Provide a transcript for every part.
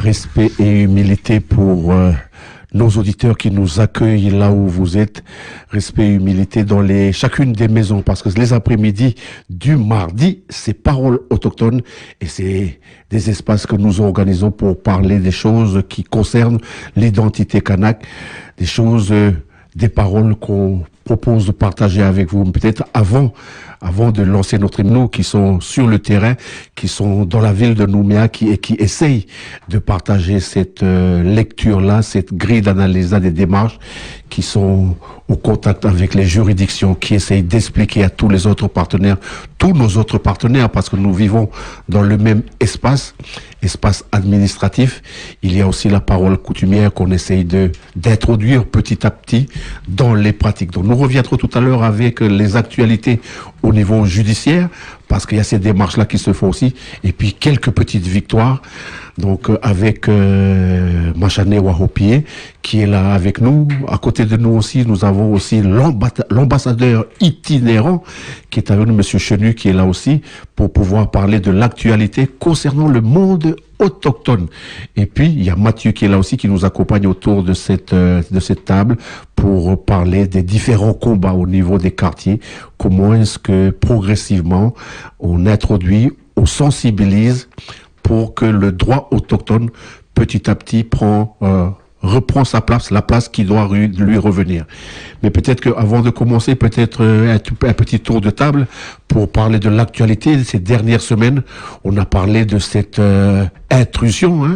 Respect et humilité pour nos auditeurs qui nous accueillent là où vous êtes. Respect et humilité dans chacune des maisons, parce que les après-midi du mardi, c'est Paroles autochtones et c'est des espaces que nous organisons pour parler des choses qui concernent l'identité kanak, des choses, des paroles qu'on propose de partager avec vous. Peut-être avant de lancer notre hymne, qui sont sur le terrain, qui sont dans la ville de Nouméa, qui essayent de partager cette lecture-là, cette grille d'analyse-là des démarches, qui sont au contact avec les juridictions, qui essayent d'expliquer à tous les autres partenaires, tous nos autres partenaires, parce que nous vivons dans le même espace administratif. Il y a aussi la parole coutumière qu'on essaye d'introduire petit à petit dans les pratiques. Donc nous reviendrons tout à l'heure avec les actualités au niveau judiciaire, parce qu'il y a ces démarches-là qui se font aussi, et puis quelques petites victoires. Donc avec Machane Wahopie qui est là avec nous. À côté de nous aussi, nous avons aussi l'ambassadeur itinérant qui est avec nous, Monsieur Chenu, qui est là aussi pour pouvoir parler de l'actualité concernant le monde autochtone. Et puis il y a Mathieu qui est là aussi, qui nous accompagne autour de cette table pour parler des différents combats au niveau des quartiers. Comment est-ce que progressivement on introduit, on sensibilise pour que le droit autochtone petit à petit reprend sa place, la place qui doit lui revenir. Mais peut-être qu'avant de commencer, un petit tour de table pour parler de l'actualité de ces dernières semaines. On a parlé de cette intrusion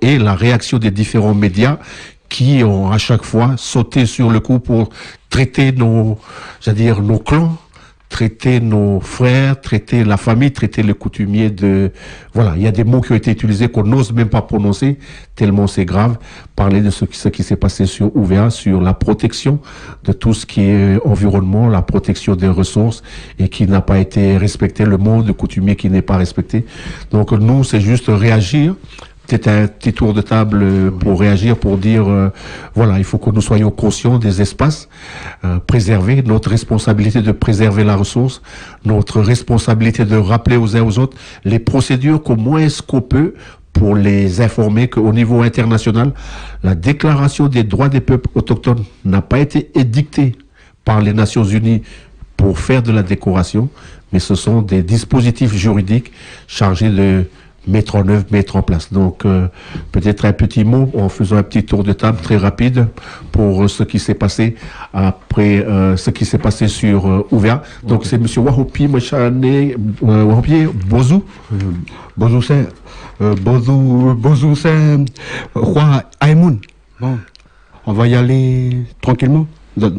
et la réaction des différents médias qui ont à chaque fois sauté sur le coup pour traiter nos clans, traiter nos frères, traiter la famille, traiter les coutumiers voilà, il y a des mots qui ont été utilisés qu'on n'ose même pas prononcer, tellement c'est grave. Parler de ce qui s'est passé sur Ouvéa, sur la protection de tout ce qui est environnement, la protection des ressources et qui n'a pas été respecté, le monde coutumier qui n'est pas respecté. Donc nous, c'est juste réagir. Peut-être un petit tour de table pour réagir, pour dire, voilà, il faut que nous soyons conscients des espaces préservés, notre responsabilité de préserver la ressource, notre responsabilité de rappeler aux uns aux autres les procédures, comment est-ce qu'on peut, pour les informer qu'au niveau international, la déclaration des droits des peuples autochtones n'a pas été édictée par les Nations Unies pour faire de la décoration, mais ce sont des dispositifs juridiques chargés de mettre en œuvre, mettre en place. Donc peut-être un petit mot en faisant un petit tour de table très rapide pour ce qui s'est passé après ce qui s'est passé sur Ouvéa. Donc c'est monsieur Wahopie Machane Wahopie Bozou Bozou c'est Roi Aïmoun. Bon, on va y aller tranquillement.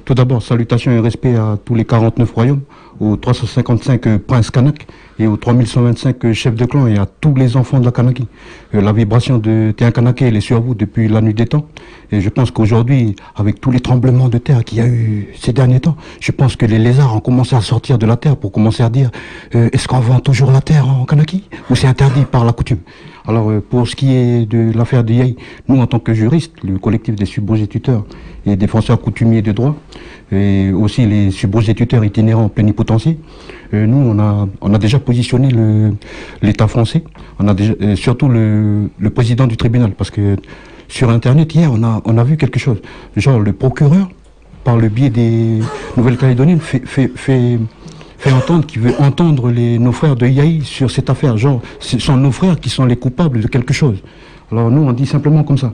Tout d'abord, salutations et respect à tous les 49 royaumes, aux 355 princes kanak et aux 3125 chefs de clan et à tous les enfants de la Kanaki. La vibration de Théa Kanaké, elle est sur vous depuis la nuit des temps. Et je pense qu'aujourd'hui, avec tous les tremblements de terre qu'il y a eu ces derniers temps, je pense que les lézards ont commencé à sortir de la terre pour commencer à dire est-ce qu'on vend toujours la terre en Kanaki ou c'est interdit par la coutume? Alors pour ce qui est de l'affaire de Yaï, nous en tant que juristes, le collectif des subrogés-tuteurs et défenseurs coutumiers de droit, et aussi les subrogés-tuteurs itinérants plénipotentiaires, nous on a déjà positionné l'État français, on a déjà, surtout le président du tribunal, parce que sur internet hier on a vu quelque chose, genre le procureur par le biais des Nouvelle-Calédoniennes fait entendre qu'il veut entendre nos frères de Yaï sur cette affaire, genre ce sont nos frères qui sont les coupables de quelque chose. Alors nous, on dit simplement comme ça.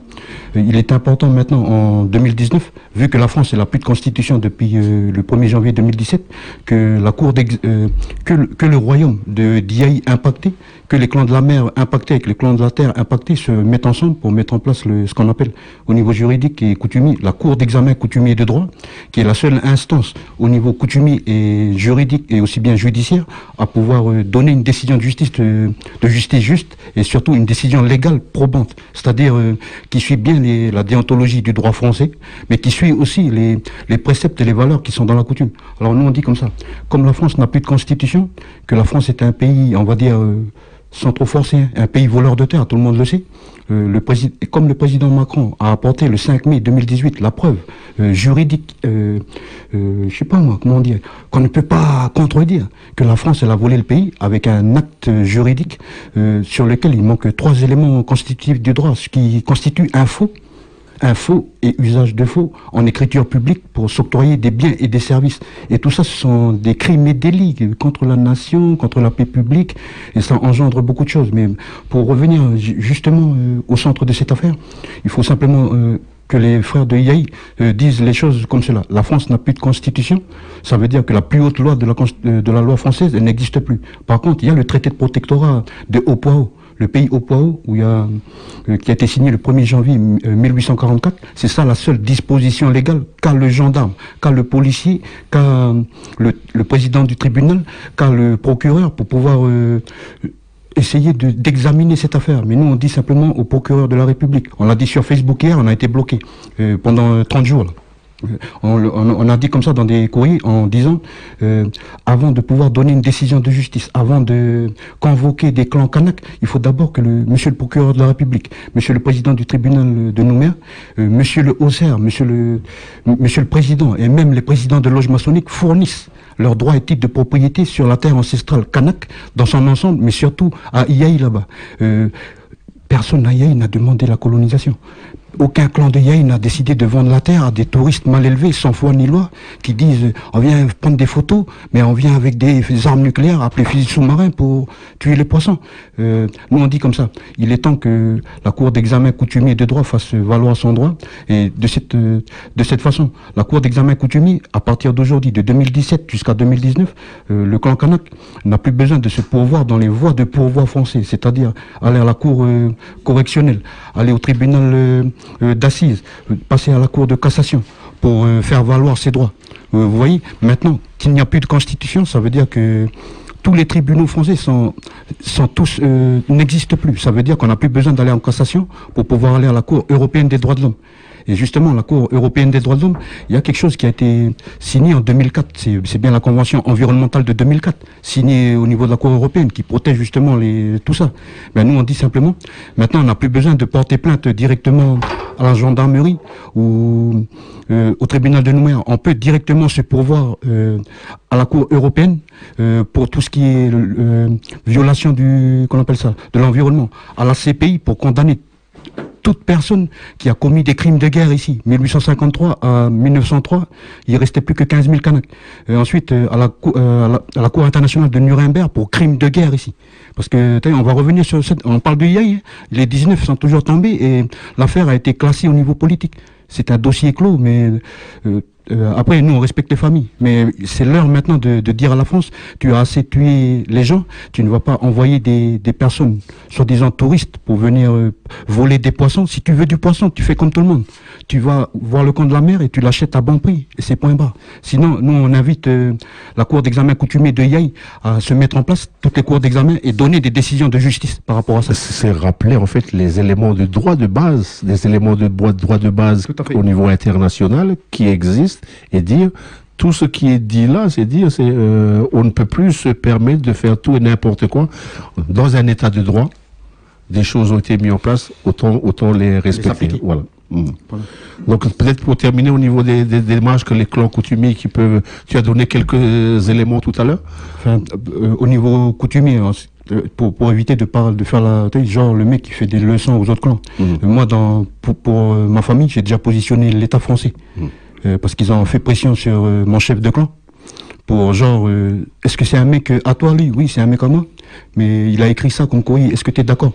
Il est important maintenant, en 2019, vu que la France n'a plus de constitution depuis le 1er janvier 2017, que la cour que le royaume de Diaï impacté, que les clans de la mer impactés et que les clans de la terre impactés se mettent ensemble pour mettre en place ce qu'on appelle au niveau juridique et coutumier, la cour d'examen coutumier de droit, qui est la seule instance au niveau coutumier et juridique et aussi bien judiciaire à pouvoir donner une décision de justice juste et surtout une décision légale probante, c'est-à-dire qui suit bien la déontologie du droit français, mais qui suit aussi les préceptes et les valeurs qui sont dans la coutume. Alors nous on dit comme ça, comme la France n'a plus de constitution, que la France est un pays, on va dire, sans trop forcer, un pays voleur de terre, tout le monde le sait, comme le président Macron a apporté le 5 mai 2018 la preuve juridique, je sais pas moi, comment dire, qu'on ne peut pas contredire que la France elle a volé le pays avec un acte juridique sur lequel il manque 3 éléments constitutifs du droit, ce qui constitue un faux et usage de faux en écriture publique pour s'octroyer des biens et des services. Et tout ça, ce sont des crimes et délits contre la nation, contre la paix publique, et ça engendre beaucoup de choses. Mais pour revenir justement au centre de cette affaire, il faut simplement que les frères de Yahi disent les choses comme cela. La France n'a plus de constitution, ça veut dire que la plus haute loi de la loi française, elle n'existe plus. Par contre, il y a le traité de protectorat de Haut-Poids-Haut, le pays Haut-Poids-Haut, qui a été signé le 1er janvier 1844, c'est ça la seule disposition légale qu'a le gendarme, qu'a le policier, qu'a le président du tribunal, qu'a le procureur pour pouvoir essayer d'examiner cette affaire. Mais nous, on dit simplement au procureur de la République. On l'a dit sur Facebook hier, on a été bloqué pendant 30 jours, là. On a dit comme ça dans des courriers en disant avant de pouvoir donner une décision de justice, avant de convoquer des clans kanaks, il faut d'abord que monsieur le procureur de la République, monsieur le président du tribunal de Nouméa, monsieur le Haussaire, monsieur le président et même les présidents de loges maçonniques fournissent leurs droits et titres de propriété sur la terre ancestrale kanak dans son ensemble, mais surtout à Yahi là-bas. Personne à Yahi n'a demandé la colonisation. Aucun clan de Yahi n'a décidé de vendre la terre à des touristes mal élevés, sans foi ni loi, qui disent on vient prendre des photos, mais on vient avec des armes nucléaires, appelées fusils sous-marins pour tuer les poissons. Nous on dit comme ça. Il est temps que la Cour d'examen coutumier de droit fasse valoir son droit. Et de cette façon, la Cour d'examen coutumier, à partir d'aujourd'hui, de 2017 jusqu'à 2019, le clan kanak n'a plus besoin de se pourvoir dans les voies de pourvoi français, c'est-à-dire aller à la Cour correctionnelle, aller au tribunal d'assises, passer à la Cour de cassation pour faire valoir ses droits. Vous voyez, maintenant qu'il n'y a plus de constitution, ça veut dire que tous les tribunaux français n'existent plus. Ça veut dire qu'on n'a plus besoin d'aller en cassation pour pouvoir aller à la Cour européenne des droits de l'homme. Et justement, la Cour européenne des droits de l'homme, il y a quelque chose qui a été signé en 2004. C'est bien la Convention environnementale de 2004, signée au niveau de la Cour européenne, qui protège justement tout ça. Ben, nous, on dit simplement, maintenant, on n'a plus besoin de porter plainte directement à la gendarmerie ou au tribunal de Nouméa. On peut directement se pourvoir à la Cour européenne pour tout ce qui est violation de l'environnement, à la CPI pour condamner toute personne qui a commis des crimes de guerre ici. 1853 à 1903, il restait plus que 15 000 Kanaks. Ensuite, à la Cour internationale de Nuremberg pour crimes de guerre ici. Parce que, on va revenir sur on parle de Yahi, hein. Les 19 sont toujours tombés et l'affaire a été classée au niveau politique. C'est un dossier clos, mais après, nous, on respecte les familles. Mais c'est l'heure maintenant de dire à la France, tu as assez tué les gens, tu ne vas pas envoyer des personnes, soi-disant touristes, pour venir voler des poissons. Si tu veux du poisson, tu fais comme tout le monde. Tu vas voir le camp de la mer et tu l'achètes à bon prix. Et c'est point barre. Sinon, nous, on invite la Cour d'examen coutumier de Yahi à se mettre en place, toutes les cours d'examen, et donner des décisions de justice par rapport à ça. C'est rappeler, en fait, les éléments de droit de base, des éléments de droit de base au niveau international qui existent, et dire tout ce qui est dit là, c'est dire on ne peut plus se permettre de faire tout et n'importe quoi dans un état de droit. Des choses ont été mises en place, autant les respecter. Voilà. Voilà. Donc peut-être pour terminer au niveau des démarches que les clans coutumiers tu as donné quelques éléments tout à l'heure. Enfin, au niveau coutumier, pour éviter de faire genre le mec qui fait des leçons aux autres clans. Moi, pour ma famille, j'ai déjà positionné l'État français. Parce qu'ils ont fait pression sur mon chef de clan pour genre est-ce que c'est un mec à toi lui? Oui, c'est un mec à moi, mais il a écrit ça comme courrier, est-ce que tu es d'accord?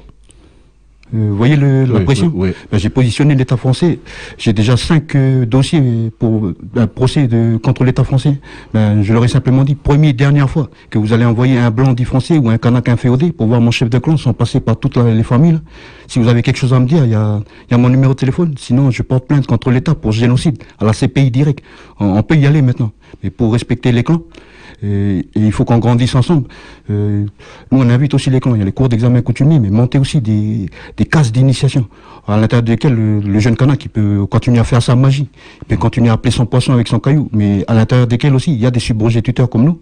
Vous voyez la pression? Oui. Ben, j'ai positionné l'État français. J'ai déjà 5 dossiers pour un procès contre l'État français. Ben, je leur ai simplement dit, première et dernière fois, que vous allez envoyer un blanc dit français ou un kanak inféodé pour voir mon chef de clan sans passer par toutes les familles. Là. Si vous avez quelque chose à me dire, il y a mon numéro de téléphone. Sinon, je porte plainte contre l'État pour génocide à la CPI direct. On peut y aller maintenant. Mais pour respecter les clans, Et il faut qu'on grandisse ensemble. Nous, on invite aussi les clans. Il y a les cours d'examen coutumier, mais monter aussi des cases d'initiation, à l'intérieur desquelles le jeune kanak il peut continuer à faire sa magie, il peut continuer à appeler son poisson avec son caillou, mais à l'intérieur desquelles aussi, il y a des subrogés tuteurs comme nous,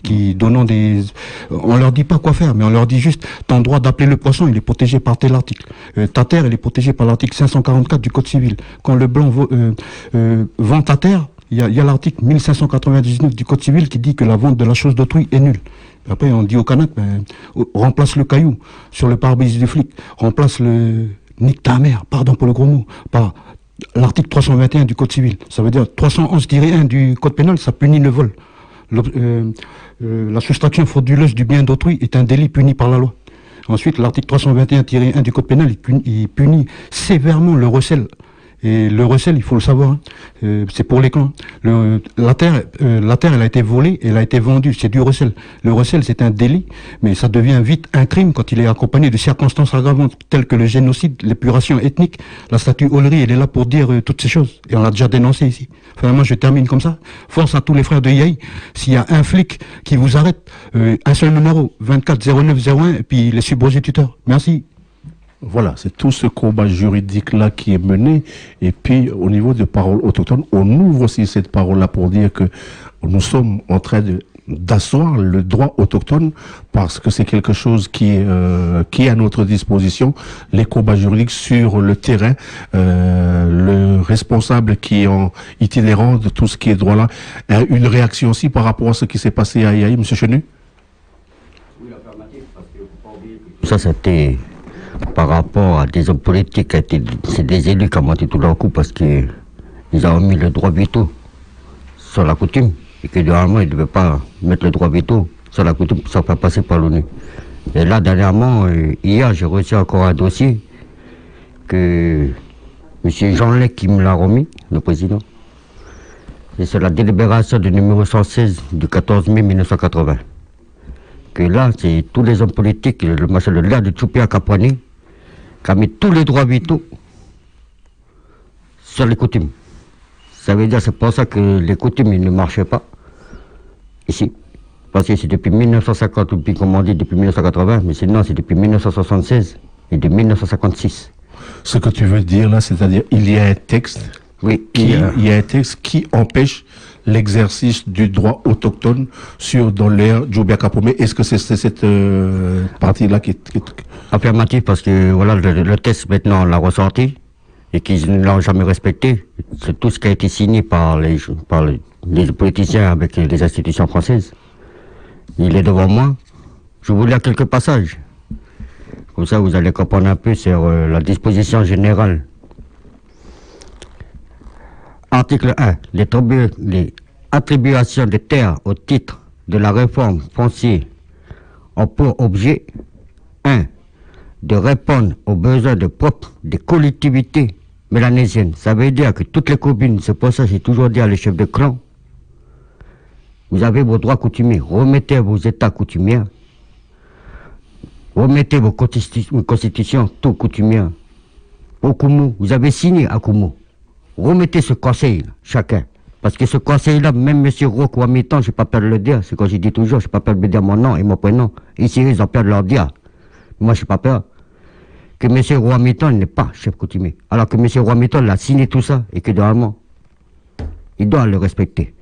qui donnons des... On leur dit pas quoi faire, mais on leur dit juste, t'as le droit d'appeler le poisson, il est protégé par tel article. Ta terre, elle est protégée par l'article 544 du Code civil. Quand le blanc vend ta terre, il y a l'article 1599 du Code civil qui dit que la vente de la chose d'autrui est nulle. Après, on dit au Kanak, remplace le caillou sur le pare-brise du flic, remplace le nique ta mère, pardon pour le gros mot, par l'article 321 du Code civil. Ça veut dire 311-1 du Code pénal, ça punit le vol. La soustraction frauduleuse du bien d'autrui est un délit puni par la loi. Ensuite, l'article 321-1 du Code pénal, il punit sévèrement le recel. Et le recel, il faut le savoir, hein, c'est pour les clans. La terre, elle a été volée, elle a été vendue, c'est du recel. Le recel, c'est un délit, mais ça devient vite un crime quand il est accompagné de circonstances aggravantes telles que le génocide, l'épuration ethnique. La statue Ollery, elle est là pour dire toutes ces choses. Et on l'a déjà dénoncé ici. Enfin, moi, je termine comme ça. Force à tous les frères de Yahi. S'il y a un flic qui vous arrête, un seul numéro, 24 09 01, et puis les subrogés tuteurs. Merci. Voilà, c'est tout ce combat juridique-là qui est mené. Et puis, au niveau des paroles autochtones, on ouvre aussi cette parole-là pour dire que nous sommes en train d'asseoir le droit autochtone parce que c'est quelque chose qui est à notre disposition. Les combats juridiques sur le terrain, le responsable qui est en itinérant de tout ce qui est droit-là. Une réaction aussi par rapport à ce qui s'est passé à Yahi, M. Chenu? Oui, affirmatif, parce qu'il ne faut pas oublier que ça, c'était par rapport à des hommes politiques, c'est des élus qui ont monté tout leur coup parce qu'ils ont mis le droit veto sur la coutume et que normalement ils ne devaient pas mettre le droit veto sur la coutume sans faire passer par l'ONU. Et là, dernièrement, hier, j'ai reçu encore un dossier que M. Jean Lec qui me l'a remis, le président. Et c'est la délibération du numéro 116 du 14 mai 1980. Que là, c'est tous les hommes politiques, le machin de l'air de Tchoupi à Caponi, qui a mis tous les droits vitaux sur les coutumes. Ça veut dire, c'est pour ça que les coutumes ils ne marchaient pas ici. Parce que c'est depuis 1950, depuis, comme on dit, depuis 1980, mais sinon c'est depuis 1976 et de 1956. Ce que tu veux dire là, c'est-à-dire il y a un texte, oui, il y a un texte qui empêche l'exercice du droit autochtone dans l'aire Djoubia Kapomé. Est-ce que c'est cette partie-là qui est... Affirmatif, parce que voilà, le texte maintenant on l'a ressorti et qu'ils ne l'ont jamais respecté. C'est tout ce qui a été signé par les politiciens avec les institutions françaises. Il est devant moi. Je vous lire quelques passages. Comme ça, vous allez comprendre un peu sur la disposition générale. Article 1. Les attributions de terres au titre de la réforme foncière ont pour objet 1. De répondre aux besoins de propres des collectivités mélanésiennes. Ça veut dire que toutes les communes, c'est pour ça que j'ai toujours dit à les chefs de clan, vous avez vos droits coutumiers, remettez vos états coutumiers, remettez vos constitutions tout coutumières. Au Koumou, vous avez signé à Koumou. Remettez ce conseil, chacun. Parce que ce conseil-là, même M. Roque ou Amitan, je n'ai pas peur de le dire, c'est quand je dis toujours, je n'ai pas peur de dire mon nom et mon prénom. Ici, ils ont peur de leur dire. Moi, je n'ai pas peur. Que M. Roamiton n'est pas chef coutumier. Alors que M. Roamiton l'a signé tout ça et que normalement, il doit le respecter.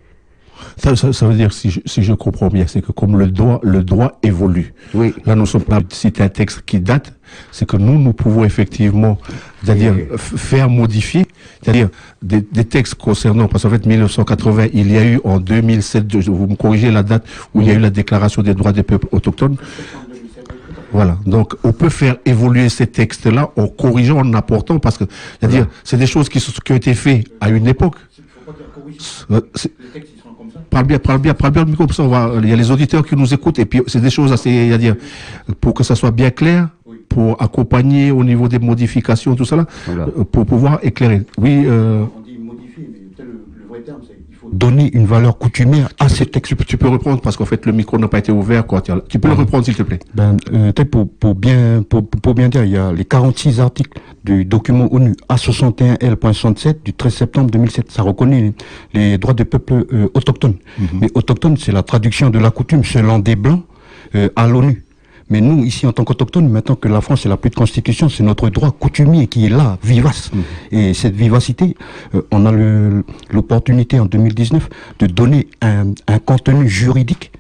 Ça veut dire, si je comprends bien, c'est que comme le droit évolue. Oui. Là, nous sommes pas citer un texte qui date, c'est que nous pouvons effectivement, c'est-à-dire faire modifier, c'est-à-dire des textes concernant, parce qu'en fait, 1980, il y a eu en 2007, vous me corrigez la date où il y a eu la déclaration des droits des peuples autochtones. Voilà, donc on peut faire évoluer ces textes-là en corrigeant, en apportant, parce que, c'est-à-dire, c'est des choses qui ont été faites à une époque. Parle bien le micro, pour ça il y a les auditeurs qui nous écoutent, et puis c'est des choses assez, c'est-à-dire, pour que ça soit bien clair, pour accompagner au niveau des modifications, tout ça là, voilà. Pour pouvoir éclairer. Oui. On dit modifier, mais peut-être le vrai terme, c'est il faut donner une valeur coutumière à ces textes. Tu peux reprendre parce qu'en fait le micro n'a pas été ouvert. Tu peux le reprendre s'il te plaît. Pour bien dire, il y a les 46 articles du document ONU A61L.67 du 13 septembre 2007. Ça reconnaît les droits des peuples autochtones. Mais autochtones, c'est la traduction de la coutume selon des blancs à l'ONU. Mais nous, ici, en tant qu'autochtones, maintenant que la France n'a plus de constitution, c'est notre droit coutumier qui est là, vivace. Et cette vivacité, on a l'opportunité en 2019 de donner un contenu juridique,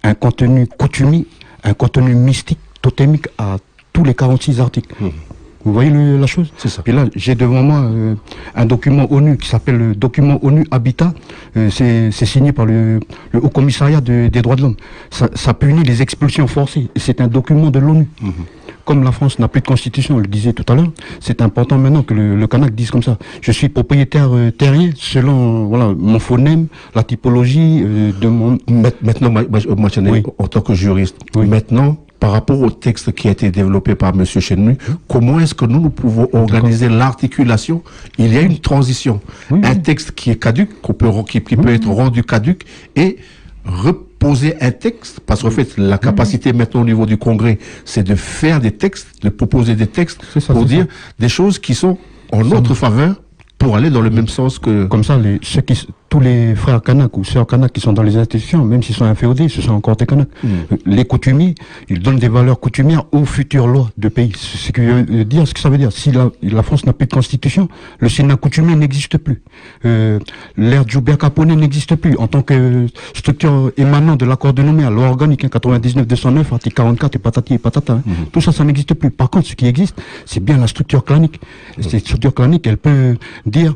un contenu coutumier, un contenu mystique, totémique à tous les 46 articles. Vous voyez la chose? C'est ça. Et là, j'ai devant moi un document ONU qui s'appelle le document ONU Habitat. C'est signé par le Haut Commissariat des droits de l'homme. Ça punit les expulsions forcées. C'est un document de l'ONU. Comme la France n'a plus de constitution, on le disait tout à l'heure, c'est important maintenant que le Kanak dise comme ça. Je suis propriétaire terrien selon mon phonème, la typologie de mon... Maintenant, oui. En tant que juriste, maintenant, par rapport au texte qui a été développé par M. Chenmu, comment est-ce que nous pouvons organiser l'articulation? Il y a une transition. Un texte qui est caduc, qui peut être rendu caduc, et reposer un texte, parce qu'en fait, la capacité maintenant au niveau du Congrès, c'est de faire des textes, de proposer des textes pour dire des choses qui sont en notre faveur, pour aller dans le même sens que... Comme ça, tous les frères Kanak ou sœurs Kanak qui sont dans les institutions, même s'ils sont inféodés, ce sont encore des Kanak. Les coutumiers, ils donnent des valeurs coutumières aux futures lois de pays. Ce que ça veut dire. Si la France n'a plus de constitution, le Sénat coutumier n'existe plus. L'ère Djoubert-Caponet n'existe plus. En tant que structure émanant de l'accord de Nouméa, loi organique 99-209, article 44 et patati et patata. Tout ça, ça n'existe plus. Par contre, ce qui existe, c'est bien la structure clanique. Cette structure clanique, elle peut dire,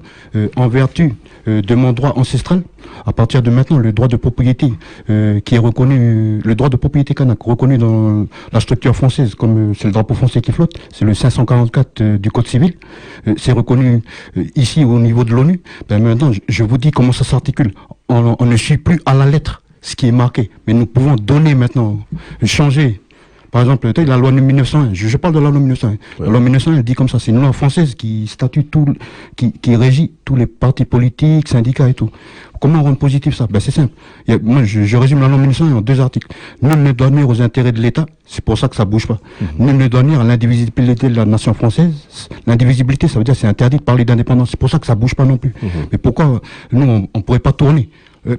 en vertu de mon droit ancestral, à partir de maintenant, le droit de propriété qui est reconnu, le droit de propriété kanak, reconnu dans la structure française, comme c'est le drapeau français qui flotte, c'est le 544 du Code civil, c'est reconnu ici au niveau de l'ONU. Maintenant, je vous dis comment ça s'articule. On ne suit plus à la lettre ce qui est marqué, mais nous pouvons donner maintenant, changer. Par exemple, la loi de 1901, je parle de la loi de 1901. La loi de 1901, elle dit comme ça, c'est une loi française qui statue qui régit tous les partis politiques, syndicats et tout. Comment rendre positif ça? C'est simple. Moi, je résume la loi de 1901 en 2 articles. Nul ne doit nuire aux intérêts de l'État, c'est pour ça que ça bouge pas. Nul ne doit nuire à l'indivisibilité de la nation française. L'indivisibilité, ça veut dire c'est interdit de parler d'indépendance, c'est pour ça que ça bouge pas non plus. Mais pourquoi nous, on pourrait pas tourner?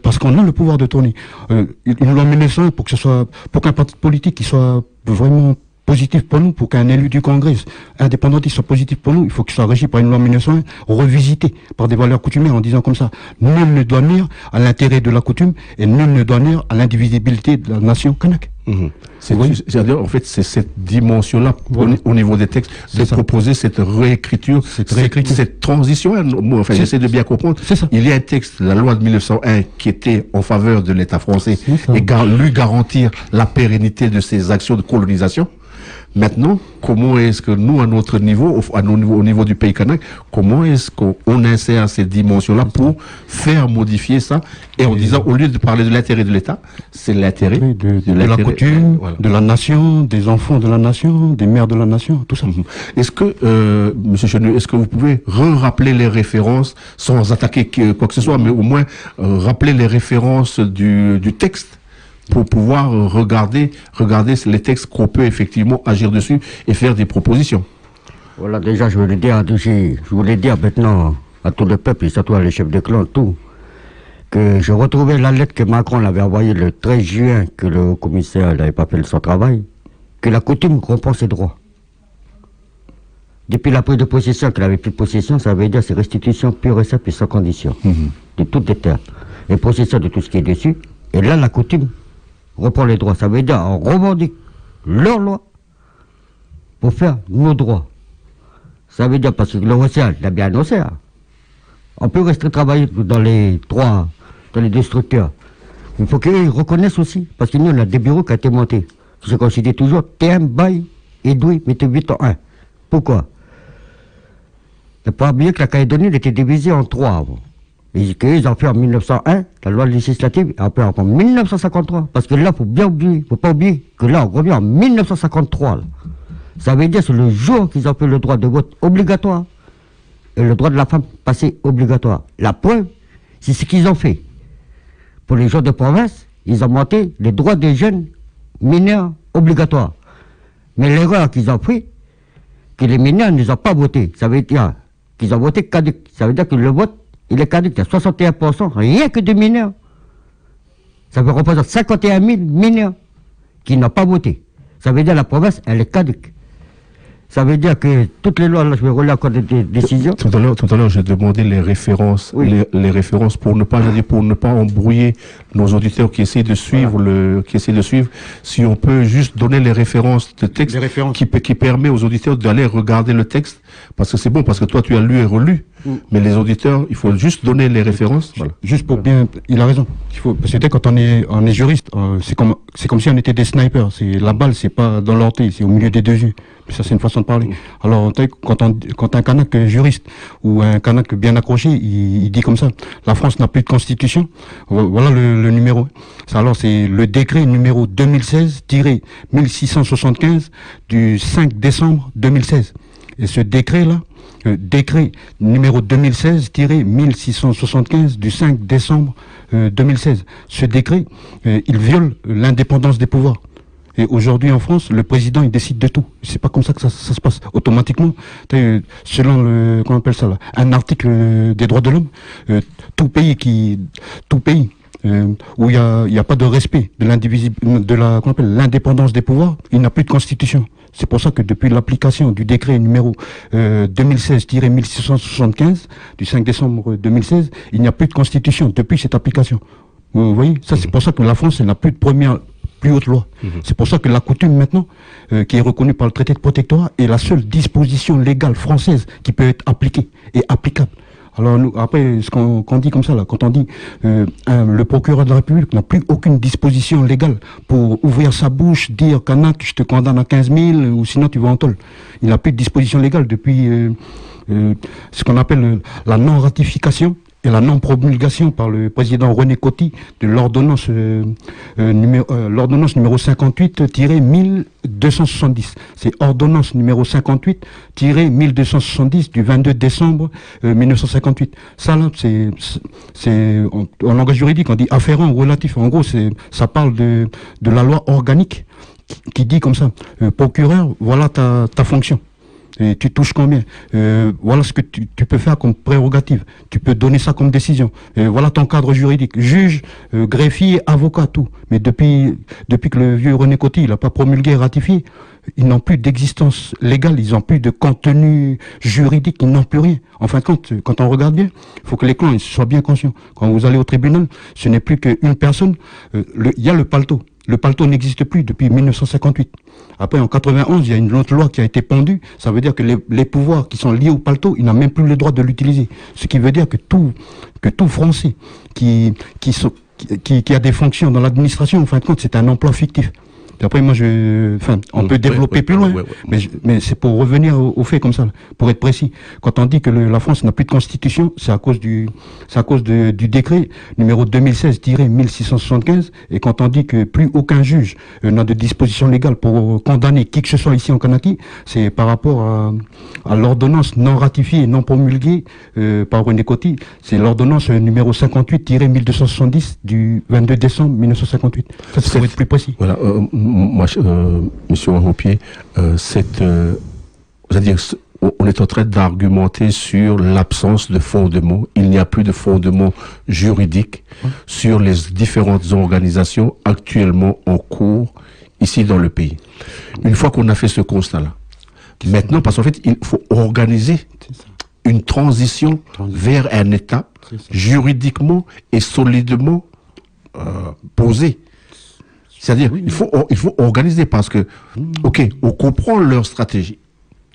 Parce qu'on a le pouvoir de tourner. Une loi 1901 pour qu'un parti politique qui soit vraiment positif pour nous, pour qu'un élu du Congrès indépendantiste soit positif pour nous, il faut qu'il soit régi par une loi 1901 revisitée par des valeurs coutumières en disant comme ça, nul ne doit nuire à l'intérêt de la coutume et nul ne doit nuire à l'indivisibilité de la nation kanak. C'est-à-dire, en fait, c'est cette dimension-là, au niveau des textes, de proposer cette réécriture, cette transition. Enfin, j'essaie de bien comprendre. Il y a un texte, la loi de 1901, qui était en faveur de l'État français et lui garantir la pérennité de ses actions de colonisation. Maintenant, comment est-ce que nous, à notre niveau, au niveau du pays kanak, comment est-ce qu'on insère ces dimensions-là pour faire modifier ça, et en disant, au lieu de parler de l'intérêt de l'État, c'est l'intérêt de la coutume, de la nation, des enfants de la nation, des mères de la nation, tout ça. Est-ce que, M. Chenmu, est-ce que vous pouvez rappeler les références, sans attaquer quoi que ce soit, mais au moins rappeler les références du texte, pour pouvoir regarder les textes qu'on peut effectivement agir dessus et faire des propositions. Voilà, déjà, je voulais dire maintenant à tout le peuple, et surtout à les chefs de clan, tout, que je retrouvais la lettre que Macron l'avait envoyée le 13 juin, que le commissaire n'avait pas fait son travail, que la coutume reprend ses droits. Depuis la prise de possession, qu'il n'avait plus de possession, ça veut dire c'est restitution pure et simple et sans condition, de toutes les terres, et possession de tout ce qui est dessus, et là, la coutume reprend les droits. Ça veut dire on revendique leurs lois pour faire nos droits. Ça veut dire parce que le Océan l'a bien annoncé. On peut rester travailler dans les 2 structures. Il faut qu'ils reconnaissent aussi, parce que nous on a des bureaux qui ont été montés. Je considère toujours TM, Bail, Edoui, mettez 8 en 1. Pourquoi? Il ne faut pas oublier que la Calédonie était divisée en 3 avant. Et qu'ils ont fait en 1901, la loi législative, et après en 1953. Parce que là, il faut pas oublier que là, on revient en 1953. Là. Ça veut dire que c'est le jour qu'ils ont fait le droit de vote obligatoire et le droit de la femme passé obligatoire. La preuve, C'est ce qu'ils ont fait. Pour les gens de province, ils ont monté les droits des jeunes mineurs obligatoires. Mais l'erreur qu'ils ont pris, que les mineurs ne ont pas voté. Ça veut dire qu'ils ont voté caduc. Ça veut dire que le vote, il est caduc. Il y a 61%, rien que de mineurs. Ça représente 51 000 mineurs qui n'ont pas voté. Ça veut dire que la province, elle est caduque. Ça veut dire que toutes les lois, là, je vais relire encore des décisions. Tout à l'heure, j'ai demandé les références, Oui. les références pour ne pas embrouiller nos auditeurs qui essaient de suivre Si on peut juste donner les références de texte qui permet aux auditeurs d'aller regarder le texte, parce que c'est bon, parce que toi tu as lu et relu, mais les auditeurs, il faut juste donner les références. Voilà. Juste pour bien, il a raison. C'était quand on est juriste, c'est comme si on était des snipers. La balle, c'est pas dans l'orteil, c'est au milieu des deux yeux. Ça, c'est une façon de parler. Alors, quand un Kanak juriste ou un Kanak bien accroché, il dit comme ça, la France n'a plus de constitution. Voilà le numéro. Alors, c'est le décret numéro 2016-1675 du 5 décembre 2016. Et ce décret-là, décret numéro 2016-1675 du 5 décembre 2016. Ce décret, il viole l'indépendance des pouvoirs. Et aujourd'hui en France, le président il décide de tout. C'est pas comme ça que ça se passe automatiquement. Selon comment on appelle ça là, un article des droits de l'homme, tout pays où il y a pas de respect de l'indépendance des pouvoirs, il n'a plus de constitution. C'est pour ça que depuis l'application du décret numéro 2016-1675 du 5 décembre 2016, il n'y a plus de constitution depuis cette application. Vous voyez, ça c'est pour ça que la France elle n'a plus de plus haute loi. C'est pour ça que la coutume maintenant, qui est reconnue par le traité de protectorat, est la seule disposition légale française qui peut être appliquée et applicable. Alors nous, après, ce qu'on dit comme ça, là, quand on dit le procureur de la République n'a plus aucune disposition légale pour ouvrir sa bouche, dire Kanak, je te condamne à 15 000 ou sinon tu vas en tôle. Il n'a plus de disposition légale depuis ce qu'on appelle la non-ratification et la non-promulgation par le président René Coty de l'ordonnance numéro 58-1270. C'est ordonnance numéro 58-1270 du 22 décembre 1958. Ça là, c'est en langage juridique, on dit afférent ou relatif. En gros, ça parle de la loi organique qui dit comme ça, procureur, voilà ta fonction. Et tu touches combien, voilà ce que tu peux faire comme prérogative. Tu peux donner ça comme décision. Voilà ton cadre juridique. Juge, greffier, avocat, tout. Mais depuis que le vieux René Coty, il n'a pas promulgué et ratifié, ils n'ont plus d'existence légale, ils n'ont plus de contenu juridique, ils n'ont plus rien. En fin de compte, quand on regarde bien, il faut que les clans soient bien conscients. Quand vous allez au tribunal, ce n'est plus qu'une personne. Il y a le paletot. Le paletot n'existe plus depuis 1958. Après, en 91, il y a une autre loi qui a été pendue. Ça veut dire que les pouvoirs qui sont liés au paletot, il n'a même plus le droit de l'utiliser. Ce qui veut dire que tout Français qui a des fonctions dans l'administration, en fin de compte, c'est un emploi fictif. Et après, moi, on peut développer plus loin, mais c'est pour revenir au fait comme ça, pour être précis. Quand on dit que la France n'a plus de constitution, c'est à cause du décret numéro 2016-1675, et quand on dit que plus aucun juge n'a de disposition légale pour condamner qui que ce soit ici en Kanaki, c'est par rapport à l'ordonnance non ratifiée et non promulguée par René Coty, c'est l'ordonnance numéro 58-1270 du 22 décembre 1958. Ça, c'est pour être plus précis. Voilà. Monsieur Wahoupié, c'est-à-dire, on est en train d'argumenter sur l'absence de fondement. Il n'y a plus de fondement juridique sur les différentes organisations actuellement en cours ici dans le pays. Une fois qu'on a fait ce constat-là, maintenant, parce qu'en fait, il faut organiser une transition vers un État juridiquement et solidement posé. C'est-à-dire, il faut organiser parce que, ok, on comprend leur stratégie,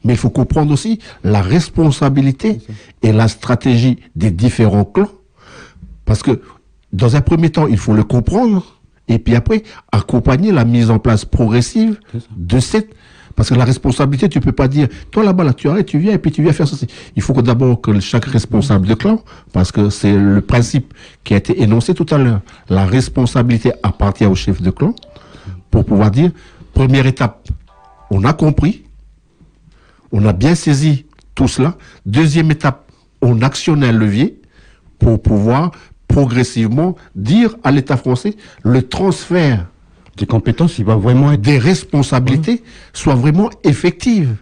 mais il faut comprendre aussi la responsabilité et la stratégie des différents clans. Parce que, dans un premier temps, il faut le comprendre, et puis après, accompagner la mise en place progressive de cette... Parce que la responsabilité, tu peux pas dire, toi là-bas, là, tu arrêtes, tu viens, et puis tu viens faire ceci. Il faut d'abord que chaque responsable de clan, parce que c'est le principe qui a été énoncé tout à l'heure, la responsabilité appartient au chef de clan, pour pouvoir dire, première étape, on a compris, on a bien saisi tout cela. Deuxième étape, on actionne un levier pour pouvoir progressivement dire à l'État français le transfert des compétences, il va vraiment être... des responsabilités soit vraiment effective.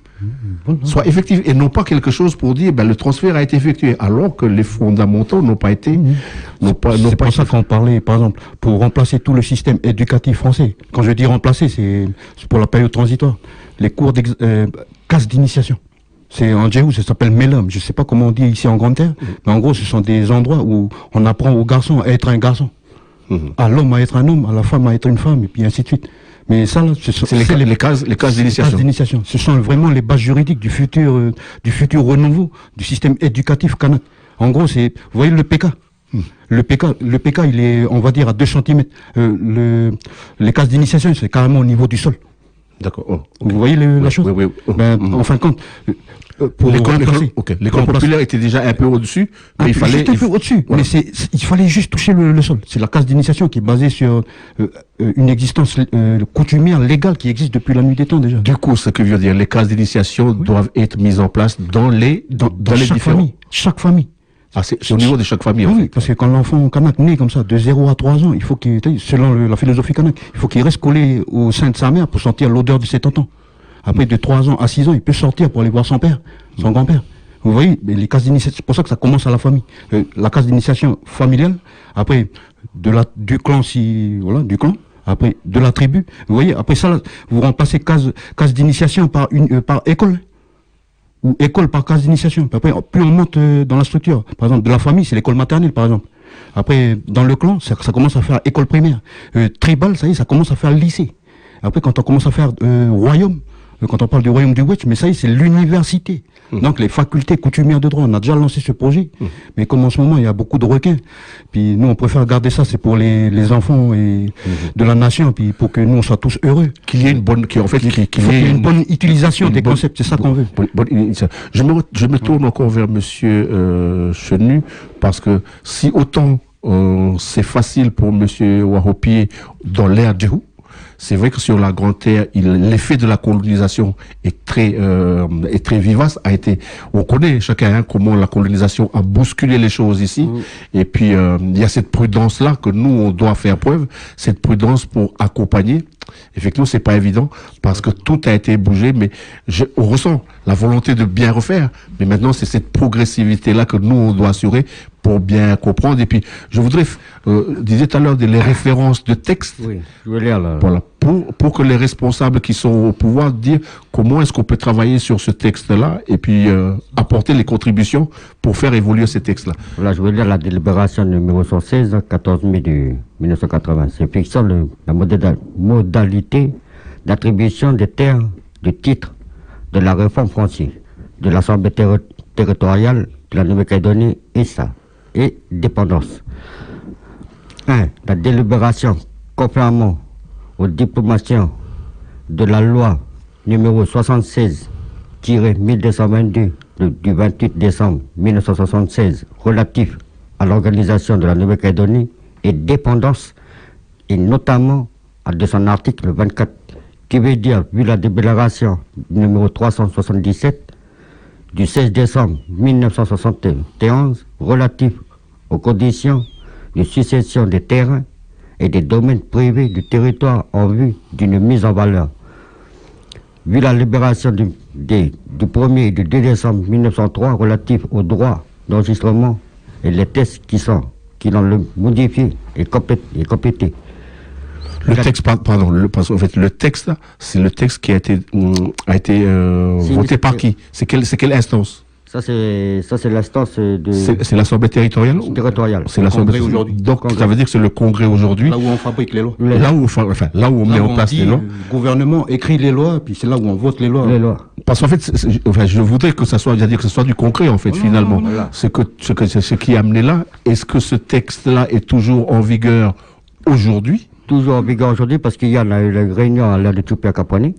Soit effective et non pas quelque chose pour dire le transfert a été effectué alors que les fondamentaux n'ont pas été C'est pour ça qu'on parlait, par exemple, pour remplacer tout le système éducatif français. Quand je dis remplacer, c'est pour la période transitoire. Les cours casse d'initiation. C'est en djihou, ça s'appelle Mélam. Je sais pas comment on dit ici en Grande-Terre, mais en gros, ce sont des endroits où on apprend aux garçons à être un garçon, à l'homme à être un homme, à la femme à être une femme, et puis ainsi de suite. Mais ça, là, c'est les cases d'initiation. Ce sont vraiment les bases juridiques du futur renouveau du système éducatif kanak. En gros, vous voyez le PK. Le PK, il est, on va dire, à 2 cm. Les cases d'initiation, c'est carrément au niveau du sol. D'accord. Vous voyez la chose? Oui. En fin de compte, pour l'école populaire était déjà un peu au-dessus, mais il fallait... Juste un peu au-dessus, mais il fallait juste toucher le sol. C'est la case d'initiation qui est basée sur une existence coutumière, légale, qui existe depuis la nuit des temps déjà. Du coup, ce que veut dire, les cases d'initiation doivent être mises en place dans les différents... Chaque famille. Ah, c'est au niveau de chaque famille, oui, parce que quand l'enfant kanak naît comme ça, de 0 à 3 ans, il faut qu'il, selon la philosophie kanak, il faut qu'il reste collé au sein de sa mère pour sentir l'odeur de ses tontons. Après, de 3 ans à 6 ans, il peut sortir pour aller voir son père, son grand-père. Vous voyez, mais les cases d'initiation, c'est pour ça que ça commence à la famille. La case d'initiation familiale, après, du clan, du clan, après, de la tribu. Vous voyez, après ça, là, vous remplacez case d'initiation par école. Ou école par case d'initiation. Après, plus on monte dans la structure, par exemple, de la famille, c'est l'école maternelle, par exemple. Après, dans le clan, ça commence à faire école primaire. Tribal, ça y est, ça commence à faire lycée. Après, quand on commence à faire royaume, quand on parle du royaume du Wetch, mais ça y est, c'est l'université. Donc, les facultés coutumières de droit, on a déjà lancé ce projet. Mais comme en ce moment, il y a beaucoup de requins, puis nous, on préfère garder ça, c'est pour les enfants et de la nation, puis pour que nous, on soit tous heureux. Qu'il y ait une bonne, qu'il y ait une bonne utilisation des concepts, c'est ça qu'on veut. Je me tourne encore vers monsieur Chenu, parce que si autant c'est facile pour monsieur Wahopié dans l'ère djihou, c'est vrai que sur la Grande Terre, l'effet de la colonisation est très vivace. On connaît chacun comment la colonisation a bousculé les choses ici. Et puis il y a cette prudence là que nous on doit faire preuve, cette prudence pour accompagner. Effectivement, c'est pas évident parce que tout a été bougé, mais on ressent la volonté de bien refaire. Mais maintenant, c'est cette progressivité là que nous on doit assurer pour bien comprendre. Et puis, je voudrais, disais tout à l'heure, les références de textes. Oui, je vais lire là. Voilà, pour que les responsables qui sont au pouvoir disent comment est-ce qu'on peut travailler sur ce texte-là et puis apporter les contributions pour faire évoluer ces textes-là. Voilà, je vais lire la délibération numéro 116, 14 mai de 1980. C'est fixant la modalité d'attribution des terres de titre de la réforme française, de l'Assemblée territoriale de la Nouvelle-Calédonie et dépendance. 1. La délibération, conformément aux diplomations de la loi numéro 76-1222 du 28 décembre 1976 relatif à l'organisation de la Nouvelle-Calédonie et dépendance, et notamment de son article 24, qui veut dire, vu la délibération numéro 377 du 16 décembre 1971 relatif aux conditions de succession des terrains et des domaines privés du territoire en vue d'une mise en valeur. Vu la libération du 1er et du 2 décembre 1903 relatif aux droits d'enregistrement et les tests qui l'ont modifié et complété. Le texte, pardon, parce qu'en fait, le texte, c'est le texte qui a été voté par qui? C'est quelle instance? Ça, c'est l'instance de... C'est l'Assemblée territoriale? Territoriale. C'est l'Assemblée aujourd'hui. Donc, ça veut dire que c'est le Congrès aujourd'hui. Là où on fabrique les lois. Là où on met en place les lois. Le gouvernement écrit les lois, puis c'est là où on vote les lois. Parce qu'en fait, je voudrais que ça soit, que ce soit du concret, en fait, finalement. Ce qui est amené là, est-ce que ce texte-là est toujours en vigueur aujourd'hui? Toujours en vigueur aujourd'hui, parce qu'il y a une réunion à l'heure de Tchoupia Kapani,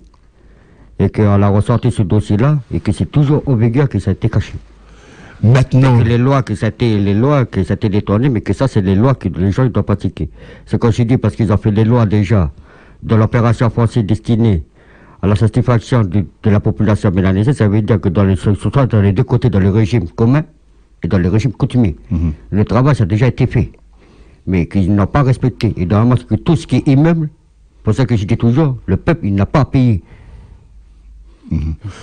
et qu'on a ressorti ce dossier-là, et que c'est toujours en vigueur que ça a été caché. Maintenant. Les lois que ça a été détourné, mais que ça, c'est les lois que les gens doivent pratiquer. C'est comme je dis, parce qu'ils ont fait les lois déjà de l'opération française destinée à la satisfaction de la population mélanésienne. Ça veut dire que surtout dans les deux côtés, dans le régime commun et dans le régime coutumier, le travail, ça a déjà été fait. mais qu'il n'a pas respecté. Et normalement, que tout ce qui est immeuble, c'est pour ça que je dis toujours, le peuple, il n'a pas à payer.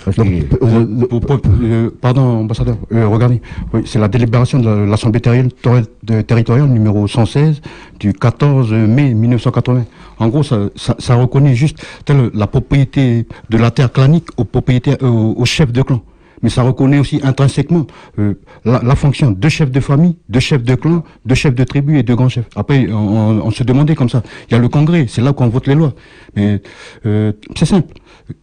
Parce que, pardon, ambassadeur, regardez, oui, c'est la délibération de l'Assemblée territoriale numéro 116 du 14 mai 1980. En gros, ça reconnaît juste la propriété de la terre clanique aux propriétaires, aux chefs de clan. Mais ça reconnaît aussi intrinsèquement la fonction de chef de famille, de chef de clan, de chef de tribu et de grand chef. Après, on se demandait comme ça. Il y a le Congrès, c'est là qu'on vote les lois. Mais c'est simple.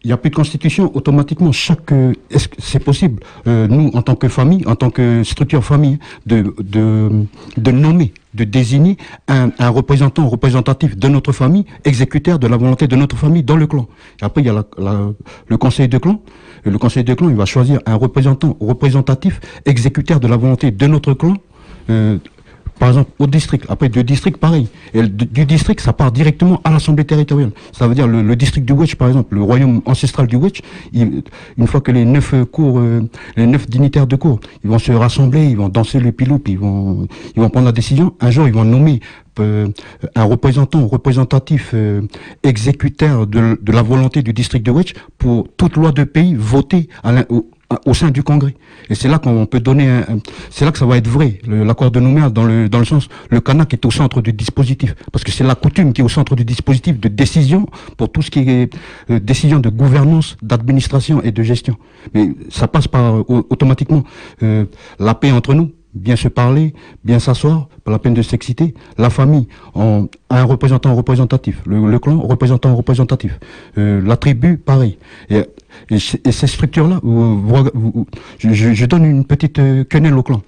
Il n'y a plus de constitution, automatiquement, c'est possible, nous, en tant que famille, en tant que structure famille, de nommer, de désigner un représentant représentatif de notre famille, exécuteur de la volonté de notre famille dans le clan. Et après, il y a le conseil de clan. Et le conseil de clan, il va choisir un représentant représentatif, exécuteur de la volonté de notre clan, par exemple, au district. Après, du district, pareil. Et du district, ça part directement à l'Assemblée territoriale. Ça veut dire le district du Wetch, par exemple, le royaume ancestral du Wetch, une fois que les 9 dignitaires de cour, ils vont se rassembler, ils vont danser le piloup, ils vont prendre la décision. Un jour, ils vont nommer un représentant représentatif exécuteur de la volonté du district de Wetch pour toute loi de pays votée au sein du Congrès. Et c'est là qu'on peut donner c'est là que ça va être vrai, l'accord de Nouméa, dans le sens, le Kanak est au centre du dispositif. Parce que c'est la coutume qui est au centre du dispositif de décision pour tout ce qui est décision de gouvernance, d'administration et de gestion. Mais ça passe par automatiquement la paix entre nous, bien se parler, bien s'asseoir, pas la peine de s'exciter. La famille, un représentant représentatif. Le clan, représentant représentatif. La tribu, pareil. Et ces structures-là, je donne une petite quenelle au clan.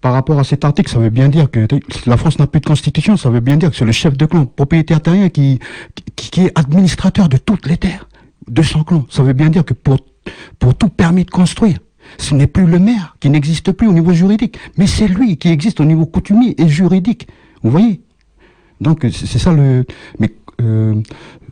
Par rapport à cet article, ça veut bien dire que la France n'a plus de constitution, ça veut bien dire que c'est le chef de clan, propriétaire terrien, qui est administrateur de toutes les terres de son clan. Ça veut bien dire que pour tout permis de construire, ce n'est plus le maire qui n'existe plus au niveau juridique, mais c'est lui qui existe au niveau coutumier et juridique. Vous voyez? Donc c'est ça mais